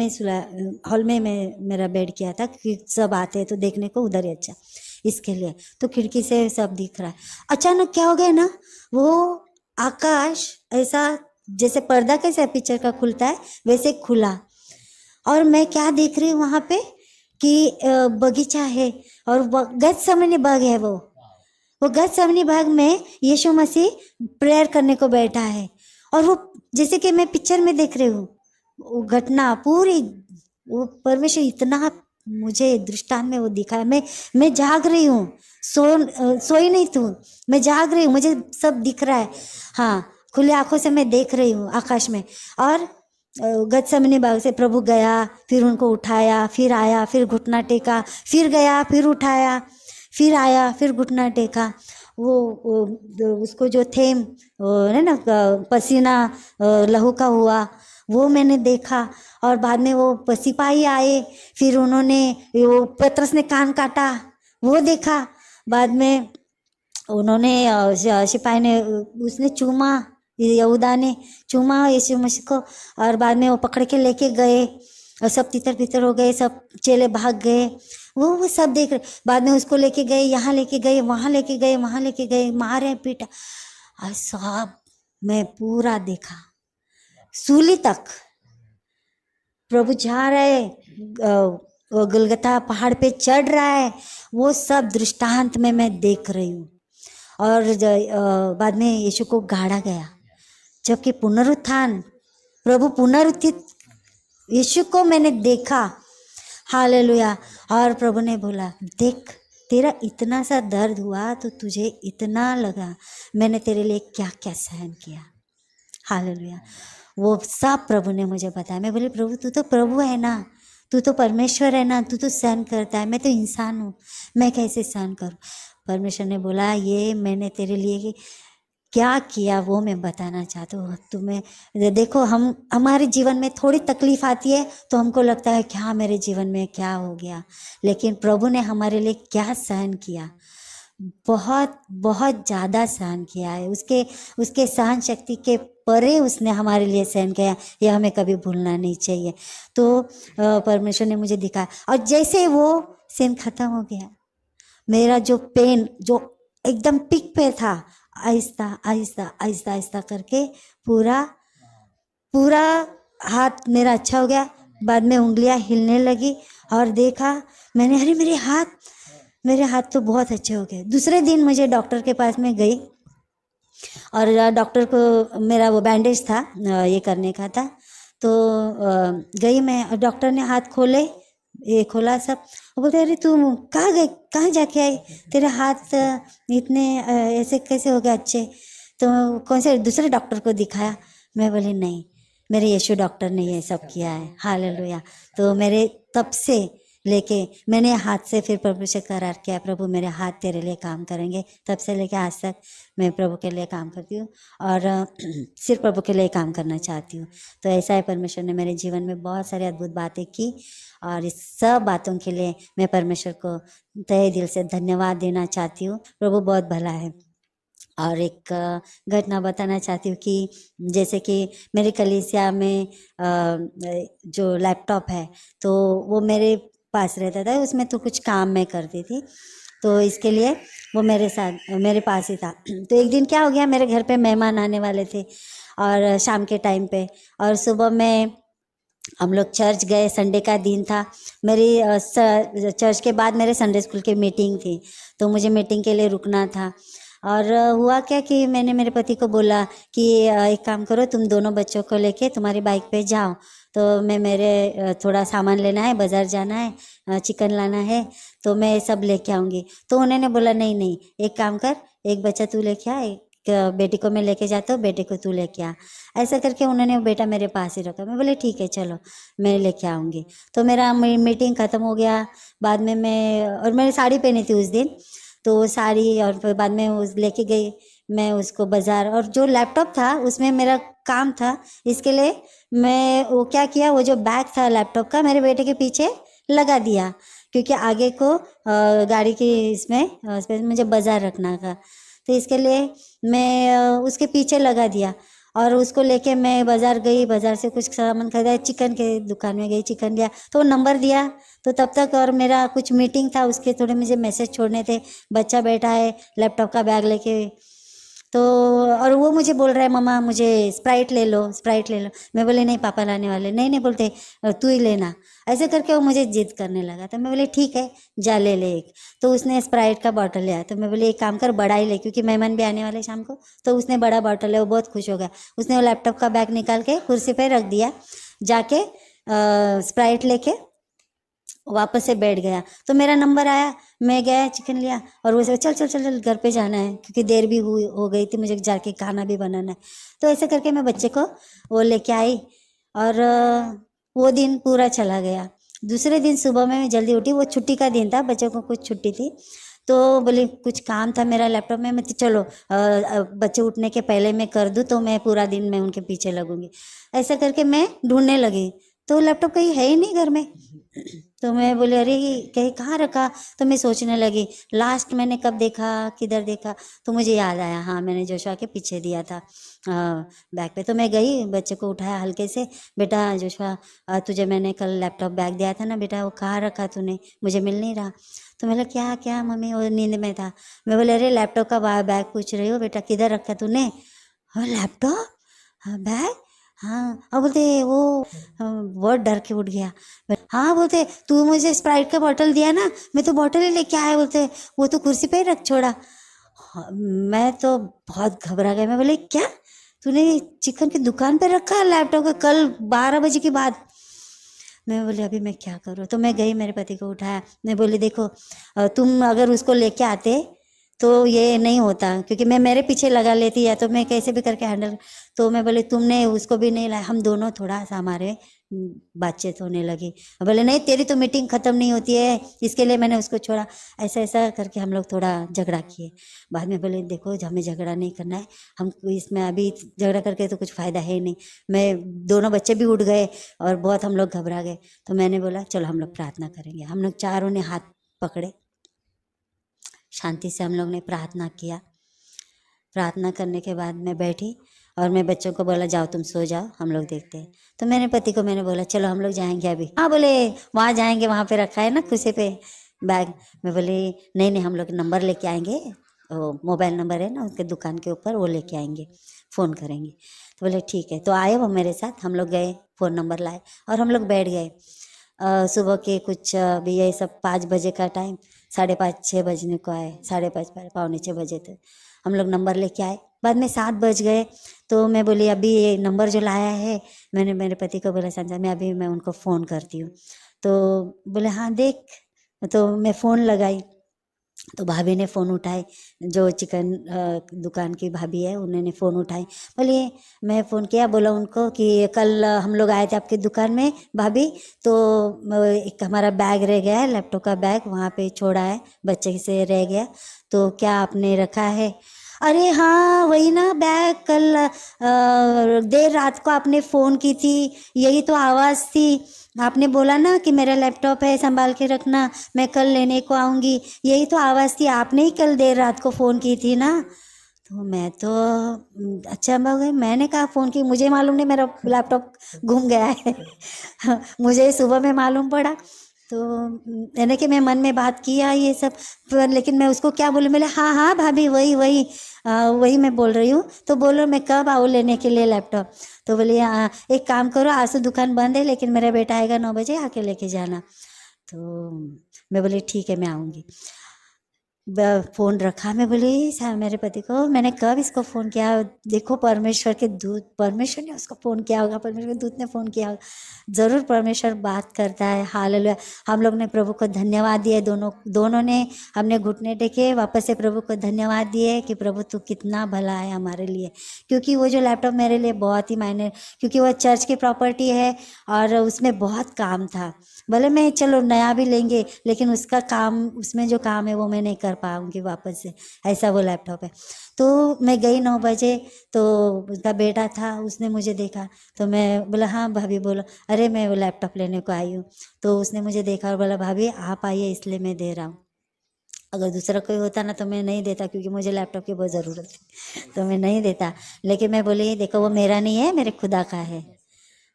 में मैं मेरा बेड किया था, क्योंकि सब आते हैं तो देखने को उधर ही अच्छा, इसके लिए तो खिड़की से सब दिख रहा है। अचानक क्या हो गया ना, वो आकाश ऐसा जैसे पर्दा कैसे पिक्चर का खुलता है वैसे खुला, और मैं क्या देख रही हूँ वहाँ पे कि बगीचा है, और गत्सेमनी बाग है। वो गत्सेमनी बाग में यीशु मसीह प्रेयर करने को बैठा है, और वो जैसे कि मैं पिक्चर में देख रही हूँ वो घटना पूरी, वो परमेश्वर इतना मुझे दृष्टांत में वो दिखाया। मैं जाग रही हूँ, सोई नहीं तू, मैं जाग रही हूँ, मुझे सब दिख रहा है। हाँ, खुले आंखों से मैं देख रही हूँ आकाश में। और गत्सेमनी बाग से प्रभु गया, फिर उनको उठाया, फिर आया, फिर घुटना टेका, फिर गया, फिर उठाया, फिर आया, फिर घुटना टेका। वो उसको जो थे है ना पसीना लहू का हुआ, वो मैंने देखा। और बाद में वो सिपाही आए, फिर उन्होंने वो पतरस ने कान काटा, वो देखा। बाद में उन्होंने सिपाही ने उसने चूमा, यहूदा ने चूमा यीशु मसीह को, और बाद में वो पकड़ के लेके गए, और सब तितर बितर हो गए, सब चेले भाग गए। वो सब देख रहे। बाद में उसको लेके गए, यहाँ लेके गए, वहाँ लेके गए, वहाँ लेके गए, मारे पीटा, और सब मैं पूरा देखा, सूली तक प्रभु जा रहे, वो गलगता पहाड़ पे चढ़ रहा है, वो सब दृष्टांत में मैं देख रही हूँ। और बाद में यीशु को गाड़ा गया, जबकि पुनरुत्थान, प्रभु पुनरुत्थित यीशु को मैंने देखा। हालेलुया। और प्रभु ने बोला देख, तेरा इतना सा दर्द हुआ तो तुझे इतना लगा, मैंने तेरे लिए क्या क्या सहन किया। हालेलुया। वो सब प्रभु ने मुझे बताया। मैं बोली प्रभु तू तो प्रभु है ना, तू तो परमेश्वर है ना, तू तो सहन करता है, मैं तो इंसान हूँ, मैं कैसे सहन करूँ। परमेश्वर ने बोला ये मैंने तेरे लिए क्या किया वो मैं बताना चाहता हूँ तुम्हें। देखो हमारे जीवन में थोड़ी तकलीफ आती है तो हमको लगता है क्या मेरे जीवन में क्या हो गया, लेकिन प्रभु ने हमारे लिए क्या सहन किया, बहुत बहुत ज़्यादा सहन किया है। उसके सहन शक्ति के परे उसने हमारे लिए सहन किया, यह हमें कभी भूलना नहीं चाहिए। तो परमेश्वर ने मुझे दिखाया, और जैसे वो सीन खत्म हो गया, मेरा जो पेन जो एकदम पीक पे था, आहिस्ता आहिस्ता आहिस्ता आहिस्ता करके पूरा पूरा हाथ मेरा अच्छा हो गया। बाद में उंगलियां हिलने लगी, और देखा मैंने, अरे मेरे हाथ तो बहुत अच्छे हो गए। दूसरे दिन मुझे डॉक्टर के पास में गई, और डॉक्टर को मेरा वो बैंडेज था ये करने का था, तो गई मैं, डॉक्टर ने हाथ खोले, ये खोला सब, वो बोलते अरे तू कहाँ गई, कहाँ जाके आई, तेरे हाथ इतने ऐसे कैसे हो गए अच्छे, तो कौन से दूसरे डॉक्टर को दिखाया। मैं बोली नहीं, मेरे यीशु डॉक्टर ने ये सब किया है। हालेलुया। तो मेरे तब से लेके मैंने हाथ से फिर प्रभु से करार किया, प्रभु मेरे हाथ तेरे लिए काम करेंगे। तब से लेके आज तक मैं प्रभु के लिए काम करती हूँ, और सिर्फ प्रभु के लिए काम करना चाहती हूँ। तो ऐसा है, परमेश्वर ने मेरे जीवन में बहुत सारी अद्भुत बातें की, और इस सब बातों के लिए मैं परमेश्वर को तहे दिल से धन्यवाद देना चाहती हूँ। प्रभु बहुत भला है। और एक घटना बताना चाहती हूँ कि जैसे कि मेरी कलीसिया में जो लैपटॉप है तो वो मेरे पास रहता था, उसमें तो कुछ काम मैं करती थी, तो इसके लिए वो मेरे पास ही था। तो एक दिन क्या हो गया, मेरे घर पे मेहमान आने वाले थे, और शाम के टाइम पे, और सुबह में हम लोग चर्च गए, संडे का दिन था। मेरी चर्च के बाद मेरे संडे स्कूल की मीटिंग थी, तो मुझे मीटिंग के लिए रुकना था। और हुआ क्या कि मैंने मेरे पति को बोला कि एक काम करो, तुम दोनों बच्चों को लेके तुम्हारी बाइक पे जाओ, तो मैं मेरे थोड़ा सामान लेना है, बाज़ार जाना है, चिकन लाना है, तो मैं सब लेके आऊँगी। तो उन्होंने बोला नहीं नहीं, एक काम कर, एक बच्चा तू लेके आ, बेटी को मैं लेके जाता हूँ, बेटे को तू लेके आ। ऐसा करके उन्होंने वो बेटा मेरे पास ही रखा। मैं बोले ठीक है चलो मैं लेके आऊँगी। तो मेरा मीटिंग ख़त्म हो गया। बाद में मैंने साड़ी पहनी थी उस दिन, तो वो साड़ी और फिर बाद में उस लेके गई मैं उसको बाज़ार। और जो लैपटॉप था उसमें मेरा काम था, इसके लिए मैं वो क्या किया, वो जो बैग था लैपटॉप का मेरे बेटे के पीछे लगा दिया, क्योंकि आगे को गाड़ी की इसमें मुझे बाज़ार रखना था। तो इसके लिए मैं उसके पीछे लगा दिया और उसको लेके मैं बाज़ार गई। बाज़ार से कुछ सामान खरीदा, चिकन के दुकान में गई, चिकन लिया। तो नंबर दिया तो तब तक और मेरा कुछ मीटिंग था, उसके थोड़े मुझे मैसेज छोड़ने थे। बच्चा बैठा है लैपटॉप का बैग लेके, तो और वो मुझे बोल रहा है मम्मा मुझे स्प्राइट ले लो, स्प्राइट ले लो। मैं बोले नहीं पापा लाने वाले। नहीं नहीं बोलते तू ही लेना। ऐसे करके वो मुझे जिद करने लगा। तो मैं बोले ठीक है जा ले ले एक। तो उसने स्प्राइट का बॉटल लिया। तो मैं बोले एक काम कर बड़ा ही ले, क्योंकि मेहमान भी आने वाले शाम को। तो उसने बड़ा बॉटल है, वो बहुत खुश हो गया। उसने वो लैपटॉप का बैग निकाल के कुर्सी पर रख दिया, जाके स्प्राइट लेके वापस से बैठ गया। तो मेरा नंबर आया, मैं गया चिकन लिया और वो चल चल चल चल घर पे जाना है, क्योंकि देर भी हो गई थी, मुझे जाके खाना भी बनाना है। तो ऐसे करके मैं बच्चे को वो लेके आई और वो दिन पूरा चला गया। दूसरे दिन सुबह में मैं जल्दी उठी, वो छुट्टी का दिन था, बच्चों को कुछ छुट्टी थी। तो बोले कुछ काम था मेरा लैपटॉप में, मैं तो चलो बच्चे उठने के पहले मैं कर दूँ, तो मैं पूरा दिन मैं उनके पीछे लगूंगी। ऐसा करके मैं ढूंढने लगी, तो लैपटॉप कहीं है ही नहीं घर में। तो मैं बोले अरे ये कहीं कहाँ रखा। तो मैं सोचने लगी लास्ट मैंने कब देखा, किधर देखा। तो मुझे याद आया, हाँ मैंने जोशुआ के पीछे दिया था बैग पे। तो मैं गई, बच्चे को उठाया हल्के से, बेटा जोशुआ तुझे मैंने कल लैपटॉप बैग दिया था ना बेटा, वो कहाँ रखा तूने, मुझे मिल नहीं रहा। तो मैं बोला क्या क्या मम्मी, वो नींद में था। मैं बोले अरे लैपटॉप का बैग पूछ रही हो बेटा, किधर रखा तूने। हाँ लैपटॉप, हाँ बैग, हाँ। और बोलते वो बहुत डर के उठ गया। हाँ बोलते तू मुझे स्प्राइट का बॉटल दिया ना, मैं तो बॉटल ही लेके आया। बोलते वो तो कुर्सी पे ही रख छोड़ा। हाँ, मैं तो बहुत घबरा गया। मैं बोले क्या तूने चिकन की दुकान पे रखा लैपटॉप का कल 12 बजे के बाद। मैं बोली अभी मैं क्या करूँ। तो मैं गई, मेरे पति को उठाया। मैं बोली देखो तुम अगर उसको लेके आते तो ये नहीं होता, क्योंकि मैं मेरे पीछे लगा लेती या तो मैं कैसे भी करके हैंडल। तो मैं बोली तुमने उसको भी नहीं लाया। हम दोनों थोड़ा सा हमारे बातचीत होने लगी। बोले नहीं तेरी तो मीटिंग ख़त्म नहीं होती है, इसके लिए मैंने उसको छोड़ा। ऐसा ऐसा करके हम लोग थोड़ा झगड़ा किए। बाद में बोले देखो हमें झगड़ा नहीं करना है, हम इसमें अभी झगड़ा करके तो कुछ फ़ायदा है ही नहीं। मैं दोनों बच्चे भी उठ गए और बहुत हम लोग घबरा गए। तो मैंने बोला चलो हम लोग प्रार्थना करेंगे। हम लोग चारों ने हाथ पकड़े, शांति से हम लोग ने प्रार्थना किया। प्रार्थना करने के बाद मैं बैठी और मैं बच्चों को बोला जाओ तुम सो जाओ, हम लोग देखते हैं। तो मेरे पति को मैंने बोला चलो हम लोग जाएंगे अभी। हाँ बोले वहाँ जाएंगे, वहाँ पे रखा है ना कुर्सी पे बैग। मैं बोली नहीं नहीं हम लोग नंबर लेके आएंगे, वो मोबाइल नंबर है ना उसके दुकान के ऊपर, वो लेके आएंगे, फ़ोन करेंगे। तो बोले ठीक है। तो आए वो मेरे साथ, हम लोग गए, फ़ोन नंबर लाए और हम लोग बैठ गए। सुबह के कुछ अभी ये सब 5 बजे का टाइम, 5:30-6 बजने को आए, 5:30 पौने 6 बजे थे। हम लोग नंबर लेके आए। बाद में 7 बज गए। तो मैं बोली अभी ये नंबर जो लाया है, मैंने मेरे पति को बोला संजय मैं उनको फ़ोन करती हूँ। तो बोले हाँ देख। तो मैं फ़ोन लगाई तो भाभी ने फ़ोन उठाई, जो चिकन दुकान की भाभी है उन्होंने फ़ोन उठाई। बोलिए मैं फ़ोन किया, बोला उनको कि कल हम लोग आए थे आपकी दुकान में भाभी, तो एक हमारा बैग रह गया है, लैपटॉप का बैग वहाँ पे छोड़ा है, बच्चे से रह गया, तो क्या आपने रखा है। अरे हाँ वही ना बैग, कल देर रात को आपने फ़ोन की थी, यही तो आवाज़ थी। आपने बोला ना कि मेरा लैपटॉप है संभाल के रखना, मैं कल लेने को आऊँगी, यही तो आवाज़ थी, आपने ही कल देर रात को फ़ोन की थी ना। तो मैं तो अच्छा हो गई, मैंने कहा फ़ोन की, मुझे मालूम नहीं मेरा लैपटॉप गुम गया है। मुझे सुबह में मालूम पड़ा। तो यानी कि मैं मन में बात किया ये सब, पर लेकिन मैं उसको क्या बोलूँ। बोले हाँ हाँ भाभी वही वही वही मैं बोल रही हूँ। तो बोलो मैं कब आऊँ लेने के लिए लैपटॉप। तो बोले एक काम करो आज तो दुकान बंद है, लेकिन मेरा बेटा आएगा 9 बजे, आके लेके जाना। तो मैं बोली ठीक है मैं आऊँगी। फ़ोन रखा। मैं बोली मेरे पति को, मैंने कब इसको फ़ोन किया, देखो परमेश्वर के दूत, परमेश्वर ने उसको फ़ोन किया होगा, परमेश्वर के दूत ने फ़ोन किया होगा। ज़रूर परमेश्वर बात करता है। हालेलुया। हम लोग ने प्रभु को धन्यवाद दिए, दोनों ने हमने घुटने टेके वापस से प्रभु को धन्यवाद दिए कि प्रभु तू कितना भला है हमारे लिए। क्योंकि वो जो लैपटॉप मेरे लिए बहुत ही मायने, क्योंकि वो चर्च की प्रॉपर्टी है और उसमें बहुत काम था। भले मैं चलो नया भी लेंगे, लेकिन उसका काम, उसमें जो काम है वो मैं नहीं कर पाऊँगी वापस से, ऐसा वो लैपटॉप है। तो मैं गई 9 बजे, तो उसका बेटा था, उसने मुझे देखा, तो मैं बोला हाँ भाभी बोलो। अरे मैं वो लैपटॉप लेने को आई हूँ। तो उसने मुझे देखा और बोला भाभी आप आइए इसलिए मैं दे रहा हूँ, अगर दूसरा कोई होता ना तो मैं नहीं देता, क्योंकि मुझे लैपटॉप की बहुत ज़रूरत है तो मैं नहीं देता। लेकिन मैं बोली देखो वो मेरा नहीं है, मेरे खुदा का है,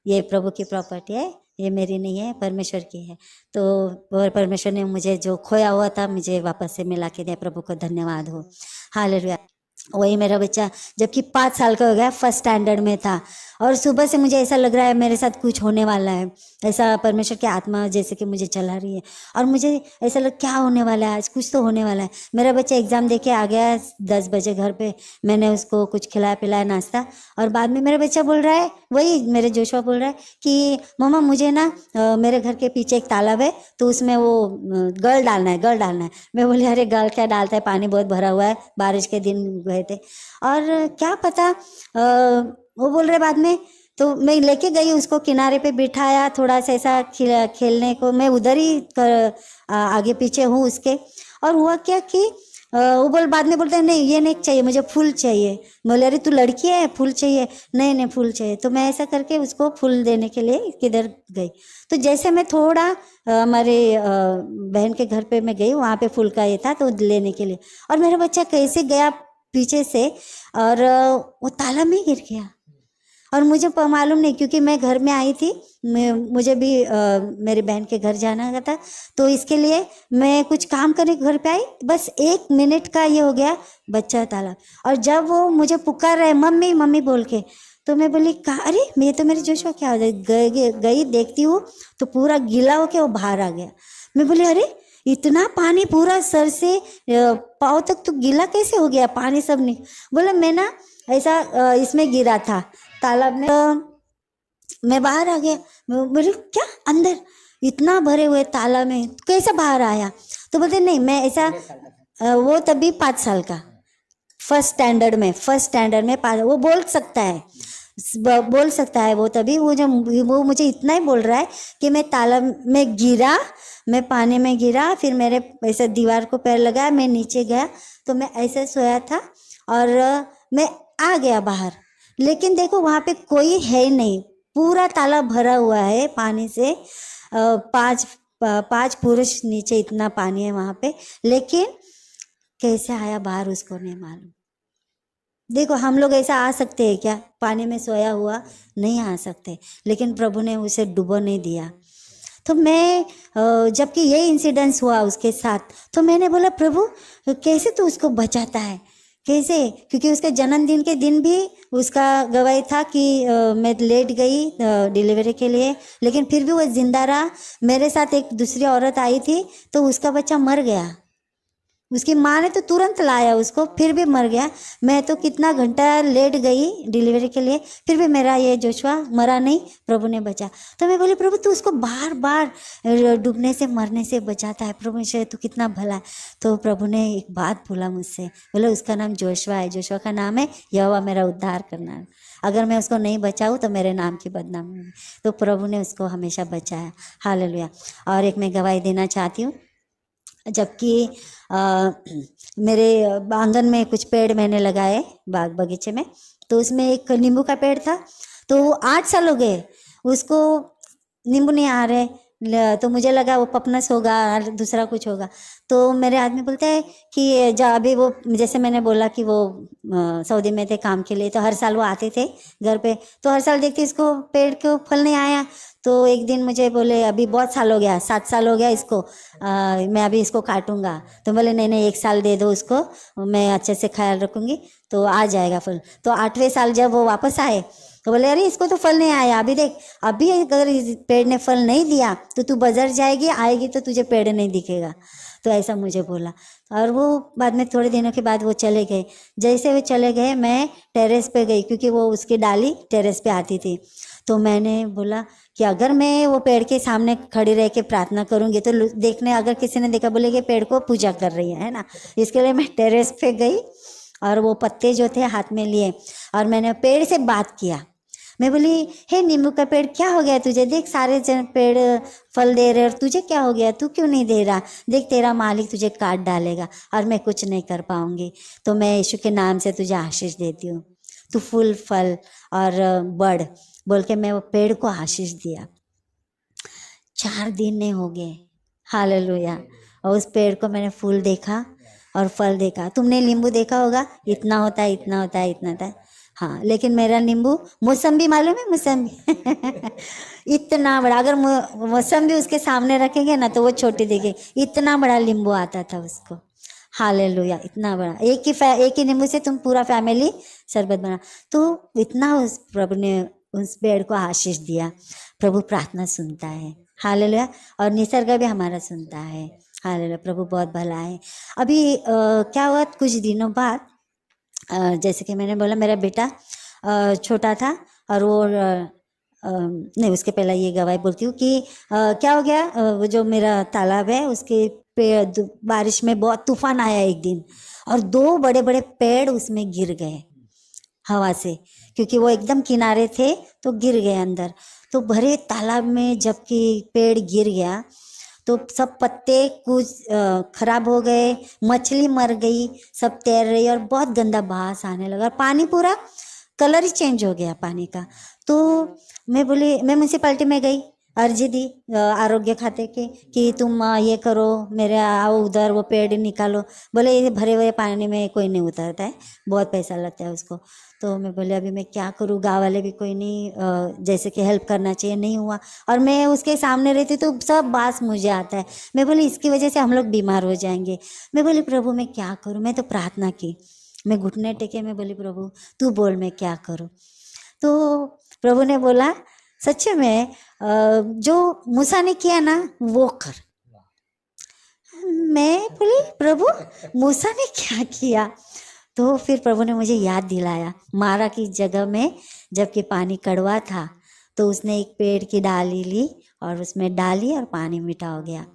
ये प्रभु की प्रॉपर्टी है, ये मेरी नहीं है, परमेश्वर की है। तो और परमेश्वर ने मुझे जो खोया हुआ था मुझे वापस से मिला के दिया। प्रभु को धन्यवाद हो। हालेलुया। वही मेरा बच्चा जबकि 5 साल का हो गया, फर्स्ट स्टैंडर्ड में था, और सुबह से मुझे ऐसा लग रहा है मेरे साथ कुछ होने वाला है, ऐसा परमेश्वर की आत्मा जैसे कि मुझे चला रही है, और मुझे ऐसा लग क्या होने वाला है आज, कुछ तो होने वाला है। मेरा बच्चा एग्ज़ाम दे के आ गया 10 बजे घर पे, मैंने उसको कुछ खिलाया पिलाया नाश्ता, और बाद में मेरा बच्चा बोल रहा है, वही मेरे जोशुआ बोल रहा है कि मम्मा मुझे ना मेरे घर के पीछे एक तालाब है तो उसमें वो गल डालना है, गल डालना है। मैं बोली अरे गल क्या डालता है, पानी बहुत भरा हुआ है, बारिश के दिन गए थे। और क्या पता वो बोल रहे बाद में, तो मैं लेके गई उसको, किनारे पे बिठाया, थोड़ा सा ऐसा खेलने को, मैं उधर ही आगे पीछे हूँ उसके। और हुआ क्या कि वो बाद में बोलते हैं नहीं ये नहीं चाहिए, मुझे फूल चाहिए। बोले अरे तू लड़की है, फूल चाहिए? नहीं नहीं फूल चाहिए। तो मैं ऐसा करके उसको फूल देने के लिए किधर गई, तो जैसे मैं थोड़ा हमारे बहन के घर पे मैं गई, वहाँ पे फूल का ये था तो लेने के लिए, और मेरा बच्चा कैसे गया पीछे से, और वो तालाब में गिर गया। और मुझे मालूम नहीं, क्योंकि मैं घर में आई थी, मुझे भी मेरी बहन के घर जाना था, तो इसके लिए मैं कुछ काम करने घर पे आई, बस 1 मिनट का ये हो गया, बच्चा तालाब। और जब वो मुझे पुकार रहे मम्मी मम्मी बोल के, तो मैं बोली कहा अरे मैं तो मेरे जोश क्या हो जाए, गई देखती हूँ तो पूरा गीला होके वो बाहर आ गया। मैं बोली अरे इतना पानी पूरा सर से पाँव तक तो गीला कैसे हो गया, पानी सब नहीं। बोला मैं ना ऐसा इसमें गिरा था तालाब में, मैं बाहर आ गया। मैं बोली क्या अंदर इतना भरे हुए तालाब में कैसे बाहर आया? तो बोलते नहीं मैं ऐसा वो तभी 5 साल का, फर्स्ट स्टैंडर्ड में वो बोल सकता है, बोल सकता है वो तभी, वो मुझे इतना ही बोल रहा है कि मैं तालाब में गिरा, मैं पानी में गिरा, फिर मेरे ऐसे दीवार को पैर लगाया, मैं नीचे गया, तो मैं ऐसे सोया था और मैं आ गया बाहर। लेकिन देखो वहाँ पे कोई है नहीं, पूरा तालाब भरा हुआ है पानी से, 5 पुरुष नीचे, इतना पानी है वहाँ पे, लेकिन कैसे आया बाहर उसको नहीं मालूम। देखो हम लोग ऐसा आ सकते हैं क्या? पानी में सोया हुआ नहीं आ सकते, लेकिन प्रभु ने उसे डूबो नहीं दिया। तो मैं जबकि ये इंसिडेंस हुआ उसके साथ, तो मैंने बोला प्रभु कैसे तू उसको बचाता है, कैसे? क्योंकि उसके जन्मदिन के दिन भी उसका गवाही था कि मैं लेट गई डिलीवरी के लिए, लेकिन फिर भी वो जिंदा रहा। मेरे साथ एक दूसरी औरत आई थी तो उसका बच्चा मर गया, उसकी माँ ने तो तुरंत लाया उसको, फिर भी मर गया। मैं तो कितना घंटा लेट गई डिलीवरी के लिए, फिर भी मेरा ये जोशुआ मरा नहीं, प्रभु ने बचा। तो मैं बोली प्रभु तू उसको बार बार डूबने से मरने से बचाता है, प्रभु से तू कितना भला है। तो प्रभु ने एक बात बोला मुझसे, बोले उसका नाम जोशुआ है, जोशुआ का नाम है यहोवा मेरा उद्धार करना। अगर मैं उसको नहीं बचाऊँ तो मेरे नाम की बदनामी होगी। तो प्रभु ने उसको हमेशा बचाया। हालेलुया। और एक मैं गवाही देना चाहती हूँ, जबकि मेरे आंगन में कुछ पेड़ मैंने लगाए बाग बगीचे में, तो उसमें एक नींबू का पेड़ था, तो 8 साल हो गए उसको नींबू नहीं आ रहे, तो मुझे लगा वो पपनस होगा और दूसरा कुछ होगा। तो मेरे आदमी बोलते हैं कि जब अभी वो जैसे मैंने बोला कि वो सऊदी में थे काम के लिए, तो हर साल वो आते थे घर पे, तो हर साल देखते इसको पेड़ को फल नहीं आया। तो एक दिन मुझे बोले अभी बहुत साल हो गया, 7 साल हो गया इसको, मैं अभी इसको काटूंगा। तो बोले नहीं नहीं 1 साल दे दो उसको, मैं अच्छे से ख्याल रखूंगी तो आ जाएगा फल। तो 8वें साल जब वो वापस आए तो बोले अरे इसको तो फल नहीं आया, अभी देख, अभी अगर इस पेड़ ने फल नहीं दिया तो तू बाजार जाएगी, आएगी तो तुझे पेड़ नहीं दिखेगा। तो ऐसा मुझे बोला। और वो बाद में थोड़े दिनों के बाद वो चले गए। जैसे वो चले गए मैं टेरेस पे गई, क्योंकि वो उसकी डाली टेरेस पे आती थी। तो मैंने बोला कि अगर मैं वो पेड़ के सामने खड़ी रह के प्रार्थना करूंगी तो देखने, अगर किसी ने देखा बोले कि पेड़ को पूजा कर रही है ना। इसके लिए मैं टेरेस पे गई और वो पत्ते जो थे हाथ में लिए और मैंने पेड़ से बात किया। मैं बोली हे नींबू का पेड़, क्या हो गया तुझे? देख सारे जन पेड़ फल दे रहे और तुझे क्या हो गया, तू क्यों नहीं दे रहा? देख तेरा मालिक तुझे काट डालेगा और मैं कुछ नहीं कर पाऊंगी। तो मैं यीशु के नाम से तुझे आशीष देती हूँ, तू फूल फल और बढ़, बोल के मैं वो पेड़ को आशीष दिया। 4 दिन नहीं हो गए, हालेलुया। और उस पेड़ को मैंने फूल देखा और फल देखा। तुमने नींबू देखा होगा, इतना होता है, इतना होता है, इतना होता है। हाँ, लेकिन मेरा नींबू, मौसम्बी मालूम है, मौसम्बी इतना बड़ा, अगर मौसम्बी उसके सामने रखेंगे ना तो वो छोटी दिखेगी, इतना बड़ा नींबू आता था उसको। हालेलुया, इतना बड़ा। एक ही नींबू से तुम पूरा फैमिली शरबत बना। तो इतना उस प्रभु ने उस पेड़ को आशीष दिया। प्रभु प्रार्थना सुनता है, हालेलुया। और निसर्ग भी हमारा सुनता है, हालेलुया। प्रभु बहुत भला है। अभी क्या हुआ, कुछ दिनों बाद जैसे कि मैंने बोला मेरा बेटा छोटा था और वो नहीं, उसके पहले ये गवाही बोलती हूँ कि क्या हो गया, वो जो मेरा तालाब है उसके पे बारिश में बहुत तूफान आया एक दिन और 2 बड़े बड़े पेड़ उसमें गिर गए हवा से, क्योंकि वो एकदम किनारे थे तो गिर गए अंदर। तो भरे तालाब में जबकि पेड़ गिर गया तो सब पत्ते कुछ खराब हो गए, मछली मर गई, सब तैर रही और बहुत गंदा बास आने लगा और पानी पूरा कलर ही चेंज हो गया पानी का। तो मैं बोली, मैं म्यूनसिपालिटी में गई, अर्जी दी आरोग्य खाते के कि तुम ये करो, मेरे आओ उधर वो पेड़ निकालो। बोले ये भरे हुए पानी में कोई नहीं उतरता है, बहुत पैसा लगता है उसको। तो मैं बोले अभी मैं क्या करूँ, गाँव वाले भी कोई नहीं जैसे कि हेल्प करना चाहिए, नहीं हुआ। और मैं उसके सामने रहती तो सब बास मुझे आता है। मैं बोली इसकी वजह से हम लोग बीमार हो जाएंगे। मैं बोली प्रभु मैं क्या करूँ, मैं तो प्रार्थना की, मैं घुटने टेके, मैं बोली प्रभु तू बोल मैं क्या करूँ। तो प्रभु ने बोला सच में जो मूसा ने किया ना वो कर। मैं बोली प्रभु मूसा ने क्या किया? तो फिर प्रभु ने मुझे याद दिलाया, मारा की जगह में जबकि पानी कड़वा था तो उसने एक पेड़ की डाली ली और उसमें डाली और पानी मीठा हो गया।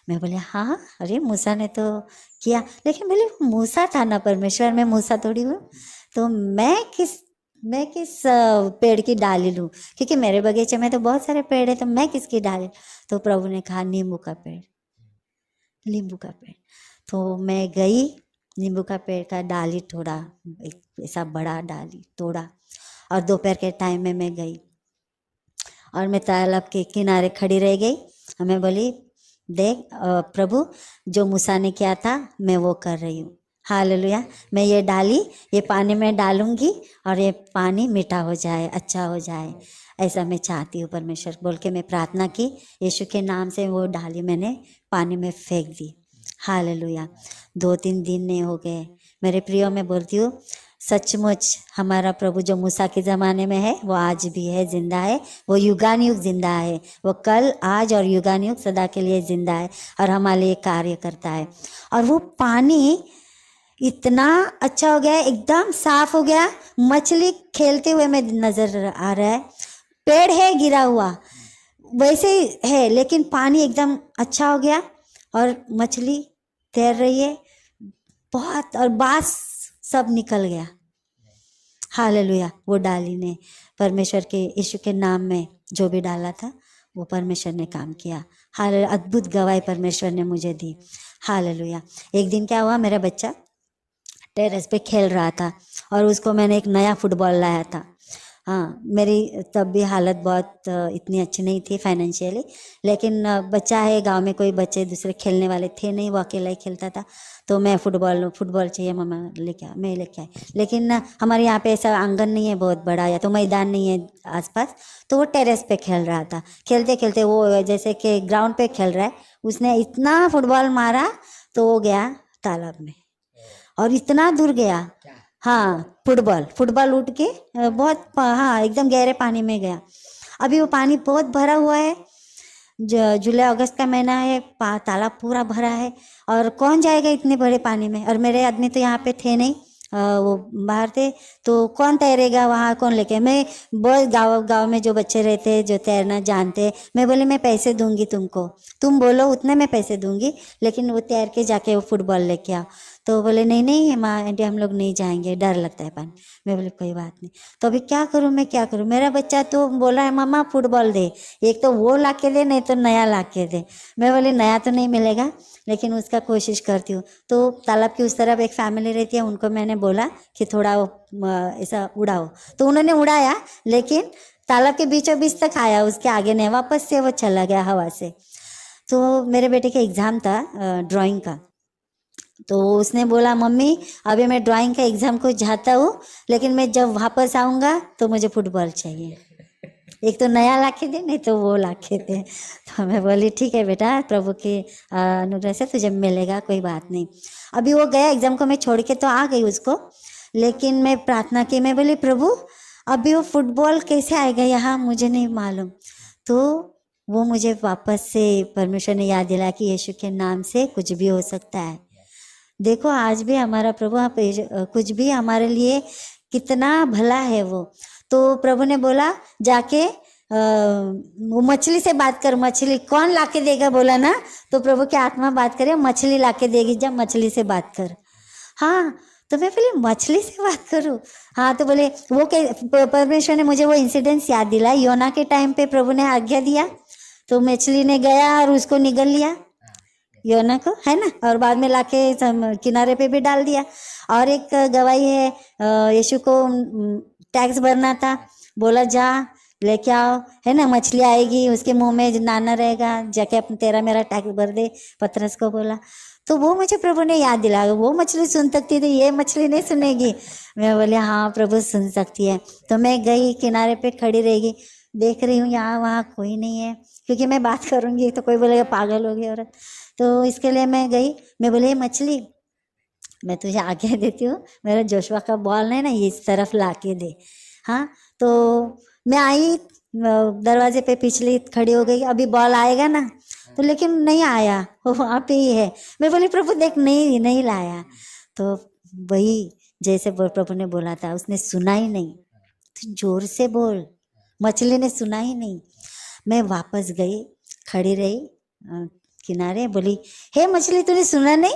मैं बोले हाँ, अरे मूसा ने तो किया, लेकिन बोले मूसा था ना परमेश्वर, में मूसा थोड़ी हूँ, तो मैं किस पेड़ की डाली लूँ, क्योंकि मेरे बगीचे में तो बहुत सारे पेड़ है, तो मैं किसकी डाली? तो प्रभु ने कहा नींबू का पेड़, नींबू का पेड़। तो मैं गई, नींबू का पेड़ का डाली तोड़ा, एक ऐसा बड़ा डाली तोड़ा और दोपहर के टाइम में मैं गई और मैं तालाब के किनारे खड़ी रह गई और मैं बोली देख प्रभु जो मूसा ने किया था मैं वो कर रही हूँ, हालेलुया। मैं ये डाली, ये पानी में डालूंगी और ये पानी मीठा हो जाए, अच्छा हो जाए, ऐसा मैं चाहती हूँ परमेश्वर, बोल के मैं प्रार्थना की। यीशु के नाम से वो डाली मैंने पानी में फेंक दी, हालेलुया। 2-3 दिन नहीं हो गए मेरे प्रियो, में बोलती हूँ सचमुच हमारा प्रभु जो मूसा के ज़माने में है वो आज भी है, जिंदा है, वो युगानुयुग जिंदा है, वो कल आज और युगानुयुग सदा के लिए जिंदा है और हमारे लिए कार्य करता है। और वो पानी इतना अच्छा हो गया, एकदम साफ हो गया, मछली खेलते हुए में नजर आ रहा है। पेड़ है गिरा हुआ वैसे ही है, लेकिन पानी एकदम अच्छा हो गया और मछली तैर रही है बहुत, और बांस सब निकल गया, हालेलुया। वो डाली ने परमेश्वर के यीशु के नाम में जो भी डाला था वो परमेश्वर ने काम किया, हालेलुया। अद्भुत गवाही परमेश्वर ने मुझे दी, हालेलुया। एक दिन क्या हुआ, मेरा बच्चा टेरेस पे खेल रहा था और उसको मैंने एक नया फुटबॉल लाया था। हाँ, मेरी तब भी हालत बहुत इतनी अच्छी नहीं थी फाइनेंशियली, लेकिन बच्चा है, गांव में कोई बच्चे दूसरे खेलने वाले थे नहीं, वो अकेला ही खेलता था। तो मैं फुटबॉल चाहिए मम्मा, लेके आ, मैं लेके आई। लेकिन हमारे यहाँ पे ऐसा आंगन नहीं है बहुत बड़ा, या तो मैदान नहीं है आसपास, तो वो टेरेस पे खेल रहा था। खेलते खेलते वो जैसे कि ग्राउंड पे खेल रहा है, उसने इतना फुटबॉल मारा तो वो गया तालाब में और इतना दूर गया, हाँ फुटबॉल फुटबॉल उठ के हाँ एकदम गहरे पानी में गया। अभी वो पानी बहुत भरा हुआ है, जुलाई अगस्त का महीना है, तालाब पूरा भरा है और कौन जाएगा इतने बड़े पानी में। और मेरे आदमी तो यहाँ पे थे नहीं, वो बाहर थे, तो कौन तैरेगा वहाँ, कौन लेके। मैं बहुत गाँव में जो बच्चे रहते हैं जो तैरना जानते हैं, मैं बोली मैं पैसे दूंगी तुमको, तुम बोलो उतने मैं पैसे दूंगी, लेकिन वो तैर के जाके वो फुटबॉल लेके आओ। तो बोले नहीं नहीं माँ आंटी हम लोग नहीं जाएंगे, डर लगता है पानी। मैं बोली कोई बात नहीं। तो अभी क्या करूँ मैं, क्या करूँ। मेरा बच्चा तो बोला है मामा फुटबॉल दे, एक तो वो ला के दे नहीं तो नया ला के दे। मैं बोली नया तो नहीं मिलेगा लेकिन उसका कोशिश करती हूँ। तो तालाब की उस तरफ एक फैमिली रहती है, उनको मैंने बोला कि थोड़ा ऐसा उड़ाओ, तो उन्होंने उड़ाया, लेकिन तालाब के बीचों बीच तक आया, उसके आगे नहीं, वापस से वो चला गया हवा से। तो मेरे बेटे का एग्ज़ाम था ड्राइंग का, तो उसने बोला मम्मी अभी मैं ड्राइंग का एग्ज़ाम को जाता हूँ, लेकिन मैं जब वापस आऊँगा तो मुझे फुटबॉल चाहिए, एक तो नया ला के दे नहीं तो वो ला के दे। तो मैं बोली ठीक है बेटा, प्रभु के अनुग्रह से तुझे मिलेगा, कोई बात नहीं। अभी वो गया एग्ज़ाम को, मैं छोड़ के तो आ गई उसको, लेकिन मैं प्रार्थना की, मैं बोली प्रभु अभी वो फुटबॉल कैसे आएगा यहाँ, मुझे नहीं मालूम। तो वो मुझे वापस से परमेश्वर ने याद दिलाया कि यीशु के नाम से कुछ भी हो सकता है। देखो आज भी हमारा प्रभु कुछ भी हमारे लिए कितना भला है वो। तो प्रभु ने बोला जाके वो मछली से बात कर, मछली कौन लाके देगा बोला ना, तो प्रभु की आत्मा बात करे मछली लाके देगी, जब मछली से बात कर। हाँ तो मैं बोली मछली से बात करूँ, हाँ तो बोले वो परमेश्वर ने मुझे वो इंसिडेंस याद दिलाया। योना के टाइम पे प्रभु ने आज्ञा दिया तो मछली ने गया और उसको निगल लिया, योना को, है ना, और बाद में लाके किनारे पे भी डाल दिया। और एक गवाही है, यीशु को टैक्स भरना था, बोला जा लेके आओ, है ना, मछली आएगी उसके मुंह में नाना रहेगा, जाके अपने तेरा मेरा टैक्स भर दे, पतरस को बोला। तो वो मुझे प्रभु ने याद दिलाया, वो मछली सुन सकती थी, ये मछली नहीं सुनेगी। मैं बोले हाँ प्रभु सुन सकती है। तो मैं गई किनारे पे खड़ी रहेगी, देख रही हूँ यहाँ वहाँ कोई नहीं है, क्योंकि मैं बात करूँगी तो कोई बोलेगा पागल हो गई औरत। तो इसके लिए मैं गई, मैं बोले मछली मैं तुझे आज्ञा देती हूँ, मेरा जोशुआ का बॉल नहीं ना इस तरफ ला के दे। हाँ तो मैं आई, दरवाजे पे पिछली खड़ी हो गई, अभी बॉल आएगा ना, तो लेकिन नहीं आया, वो वहाँ पे ही है। मैं बोली प्रभु देख नहीं नहीं लाया। तो वही जैसे प्रभु ने बोला था, उसने सुना ही नहीं, तो जोर से बोल, मछली ने सुना ही नहीं। मैं वापस गई, खड़ी रही किनारे, बोली हे मछली तूने सुना नहीं,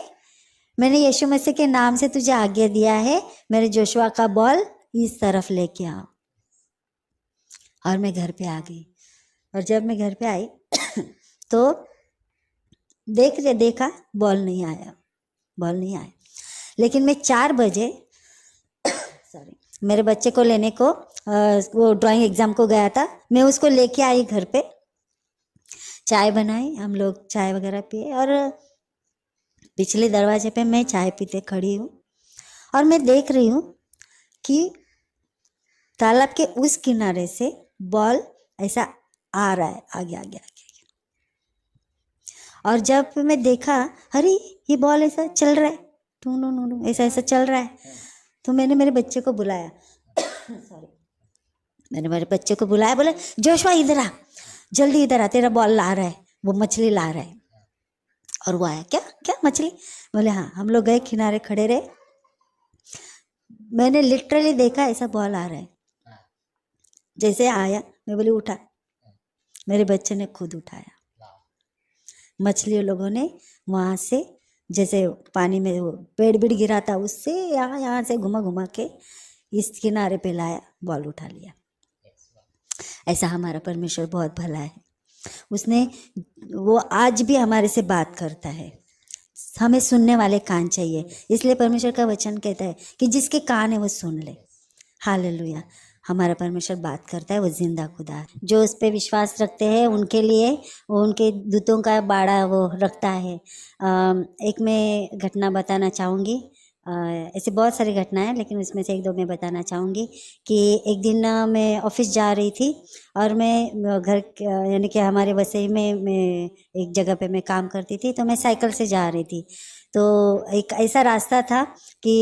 मैंने यीशु मसीह के नाम से तुझे आज्ञा दिया है, मेरे जोशुआ का बॉल इस तरफ लेके आओ। और मैं घर पे आ गई, और जब मैं घर पे आई तो देखा बॉल नहीं आया, बॉल नहीं आया। लेकिन मैं 4 बजे सॉरी मेरे बच्चे को लेने को वो ड्राइंग एग्जाम को गया था, मैं उसको लेके आई घर पे, चाय बनाई, हम लोग चाय वगैरह पिए, और पिछले दरवाजे पे मैं चाय पीते खड़ी हूँ, और मैं देख रही हूँ कि तालाब के उस किनारे से बॉल ऐसा आ रहा है आगे आगे आगे। और जब मैं देखा अरे ये बॉल ऐसा चल रहा है, टू ऐसा ऐसा चल रहा है, तो मैंने मेरे बच्चे को बुलाया सॉरी मैंने मेरे बच्चे को बुलाया, बोले जोशुआ इधर आ, जल्दी इधर आ, तेरा बॉल ला रहा है, वो मछली ला रहा है। और वो आया, क्या क्या मछली, बोले हाँ। हम लोग गए किनारे खड़े रहे, मैंने लिटरली देखा ऐसा बॉल आ रहा है, जैसे आया मैं बोली उठा, मेरे बच्चे ने खुद उठाया। मछली लोगों ने वहाँ से जैसे पानी में वो पेड़ गिरा था, उससे यहाँ से घुमा घुमा के इस किनारे पे लाया, बॉल उठा लिया। ऐसा हमारा परमेश्वर बहुत भला है, उसने वो आज भी हमारे से बात करता है। हमें सुनने वाले कान चाहिए, इसलिए परमेश्वर का वचन कहता है कि जिसके कान है वो सुन ले। हालेलुया, हमारा परमेश्वर बात करता है, वो जिंदा खुदा है। जो उस पर विश्वास रखते हैं उनके लिए वो उनके दूतों का बाड़ा वो रखता है। एक मैं घटना बताना चाहूँगी, ऐसे बहुत सारी घटनाएं हैं, लेकिन उसमें से एक दो मैं बताना चाहूँगी कि एक दिन मैं ऑफिस जा रही थी और मैं यानी कि हमारे वसई में मैं एक जगह पे मैं काम करती थी, तो मैं साइकिल से जा रही थी। तो एक ऐसा रास्ता था कि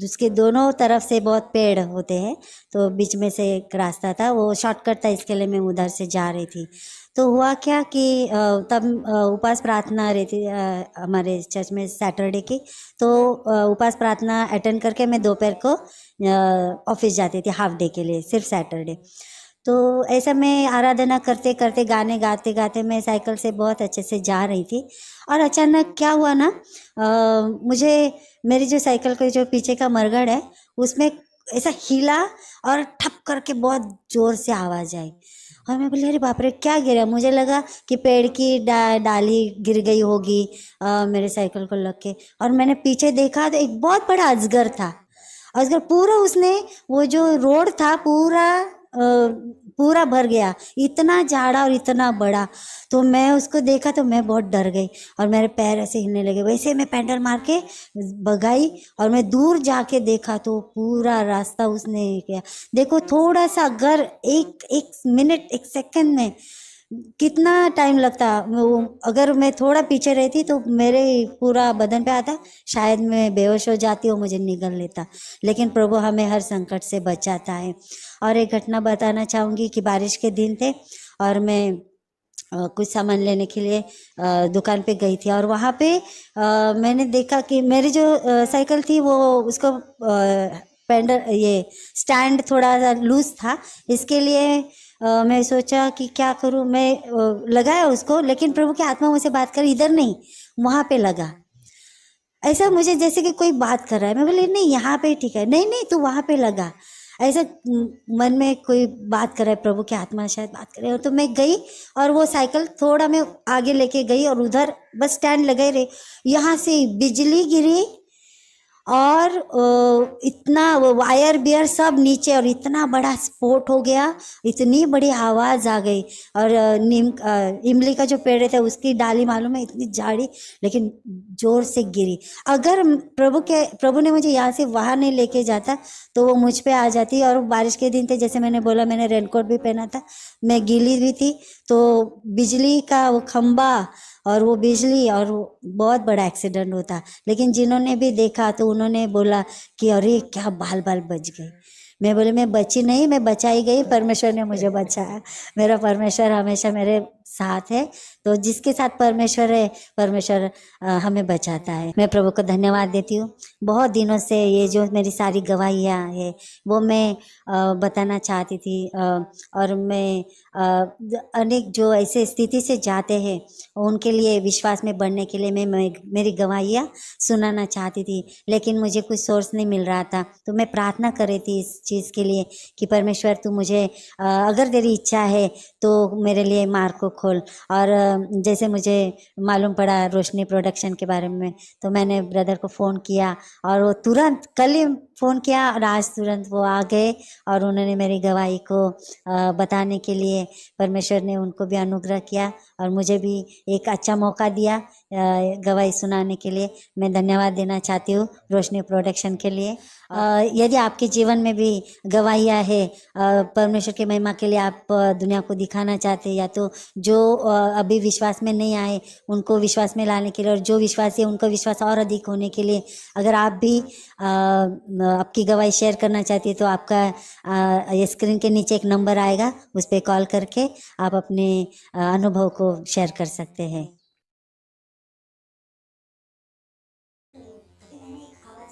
उसके दोनों तरफ से बहुत पेड़ होते हैं, तो बीच में से एक रास्ता था, वो शॉर्टकट था, इसके लिए मैं उधर से जा रही थी। तो हुआ क्या कि तब उपवास प्रार्थना रहती हमारे चर्च में सैटरडे की, तो उपवास प्रार्थना अटेंड करके मैं दोपहर को ऑफिस जाती थी हाफ डे के लिए, सिर्फ सैटरडे। तो ऐसा मैं आराधना करते करते गाने गाते गाते मैं साइकिल से बहुत अच्छे से जा रही थी, और अचानक क्या हुआ ना, मुझे मेरी जो साइकिल के जो पीछे का मरगड़ है उसमें ऐसा हिला और ठप करके बहुत जोर से आवाज़ आई, और मैं बोली अरे बाप रे क्या गिरा। मुझे लगा कि पेड़ की डाली गिर गई होगी मेरे साइकिल को लग के, और मैंने पीछे देखा तो एक बहुत बड़ा अजगर था। अजगर पूरा उसने वो जो रोड था पूरा भर गया, इतना झाड़ा और इतना बड़ा। तो मैं उसको देखा तो मैं बहुत डर गई और मेरे पैर ऐसे हिलने लगे। वैसे मैं पैडल मार के भगाई और मैं दूर जाके देखा तो पूरा रास्ता उसने किया। देखो थोड़ा सा अगर एक मिनट एक सेकंड में कितना टाइम लगता, अगर मैं थोड़ा पीछे रहती तो मेरे पूरा बदन पे आता, शायद मैं बेहोश हो जाती और मुझे निगल लेता। लेकिन प्रभु हमें हर संकट से बचाता है। और एक घटना बताना चाहूँगी कि बारिश के दिन थे और मैं कुछ सामान लेने के लिए दुकान पे गई थी, और वहाँ पे मैंने देखा कि मेरी जो साइकिल थी वो उसको पेंडल ये स्टैंड थोड़ा सा लूज था, इसके लिए मैं सोचा कि क्या करूं। मैं लगाया उसको, लेकिन प्रभु की आत्मा मुझसे बात कर, इधर नहीं वहाँ पे लगा। ऐसा मुझे जैसे कि कोई बात कर रहा है, मैं बोली नहीं यहाँ पे ठीक है, नहीं नहीं तू वहाँ पे लगा। ऐसा मन में कोई बात कर रहा है, प्रभु की आत्मा शायद बात कर रहे हो। तो मैं गई और वो साइकिल थोड़ा मैं आगे लेके गई और उधर बस स्टैंड लगाए रहे, यहाँ से बिजली गिरी और इतना वो वायर बियर सब नीचे, और इतना बड़ा स्फोट हो गया, इतनी बड़ी आवाज़ आ गई। और इमली का जो पेड़ था उसकी डाली मालूम है इतनी झाड़ी, लेकिन जोर से गिरी। अगर प्रभु ने मुझे यहाँ से वहाँ नहीं लेके जाता तो वो मुझ पे आ जाती। और बारिश के दिन थे, जैसे मैंने बोला मैंने रेनकोट भी पहना था, मैं गीली भी थी, तो बिजली का वो खंबा और वो बिजली और वो बहुत बड़ा एक्सीडेंट होता। लेकिन जिन्होंने भी देखा तो उन्होंने बोला कि अरे क्या बाल बाल बच गए। मैं बोले मैं बची नहीं, मैं बचाई गई, परमेश्वर ने मुझे बचाया। मेरा परमेश्वर हमेशा मेरे साथ है, तो जिसके साथ परमेश्वर है परमेश्वर हमें बचाता है। मैं प्रभु को धन्यवाद देती हूँ। बहुत दिनों से ये जो मेरी सारी गवाहियाँ है वो मैं बताना चाहती थी, और मैं अनेक जो ऐसे स्थिति से जाते हैं उनके लिए विश्वास में बढ़ने के लिए मैं मेरी गवाहियाँ सुनाना चाहती थी, लेकिन मुझे कुछ सोर्स नहीं मिल रहा था। तो मैं प्रार्थना कर रही थी इस चीज़ के लिए कि परमेश्वर तू मुझे अगर तेरी इच्छा है तो मेरे लिए मार्ग को खोल। और जैसे मुझे मालूम पड़ा रोशनी प्रोडक्शन के बारे में, तो मैंने ब्रदर को फ़ोन किया और वो तुरंत कल ही फ़ोन किया और आज तुरंत वो आ गए और उन्होंने मेरी गवाही को बताने के लिए परमेश्वर ने उनको भी अनुग्रह किया और मुझे भी एक अच्छा मौका दिया गवाही सुनाने के लिए। मैं धन्यवाद देना चाहती हूँ रोशनी प्रोडक्शन के लिए। यदि आपके जीवन में भी गवाहियाँ है परमेश्वर की महिमा के लिए, आप दुनिया को दिखाना चाहते हैं, या तो जो अभी विश्वास में नहीं आए उनको विश्वास में लाने के लिए, और जो विश्वासी है उनका विश्वास और अधिक होने के लिए, अगर आप भी आपकी गवाही शेयर करना चाहती है तो आपका ये स्क्रीन के नीचे एक नंबर आएगा, उस पर कॉल करके आप अपने अनुभव को शेयर कर सकते हैं।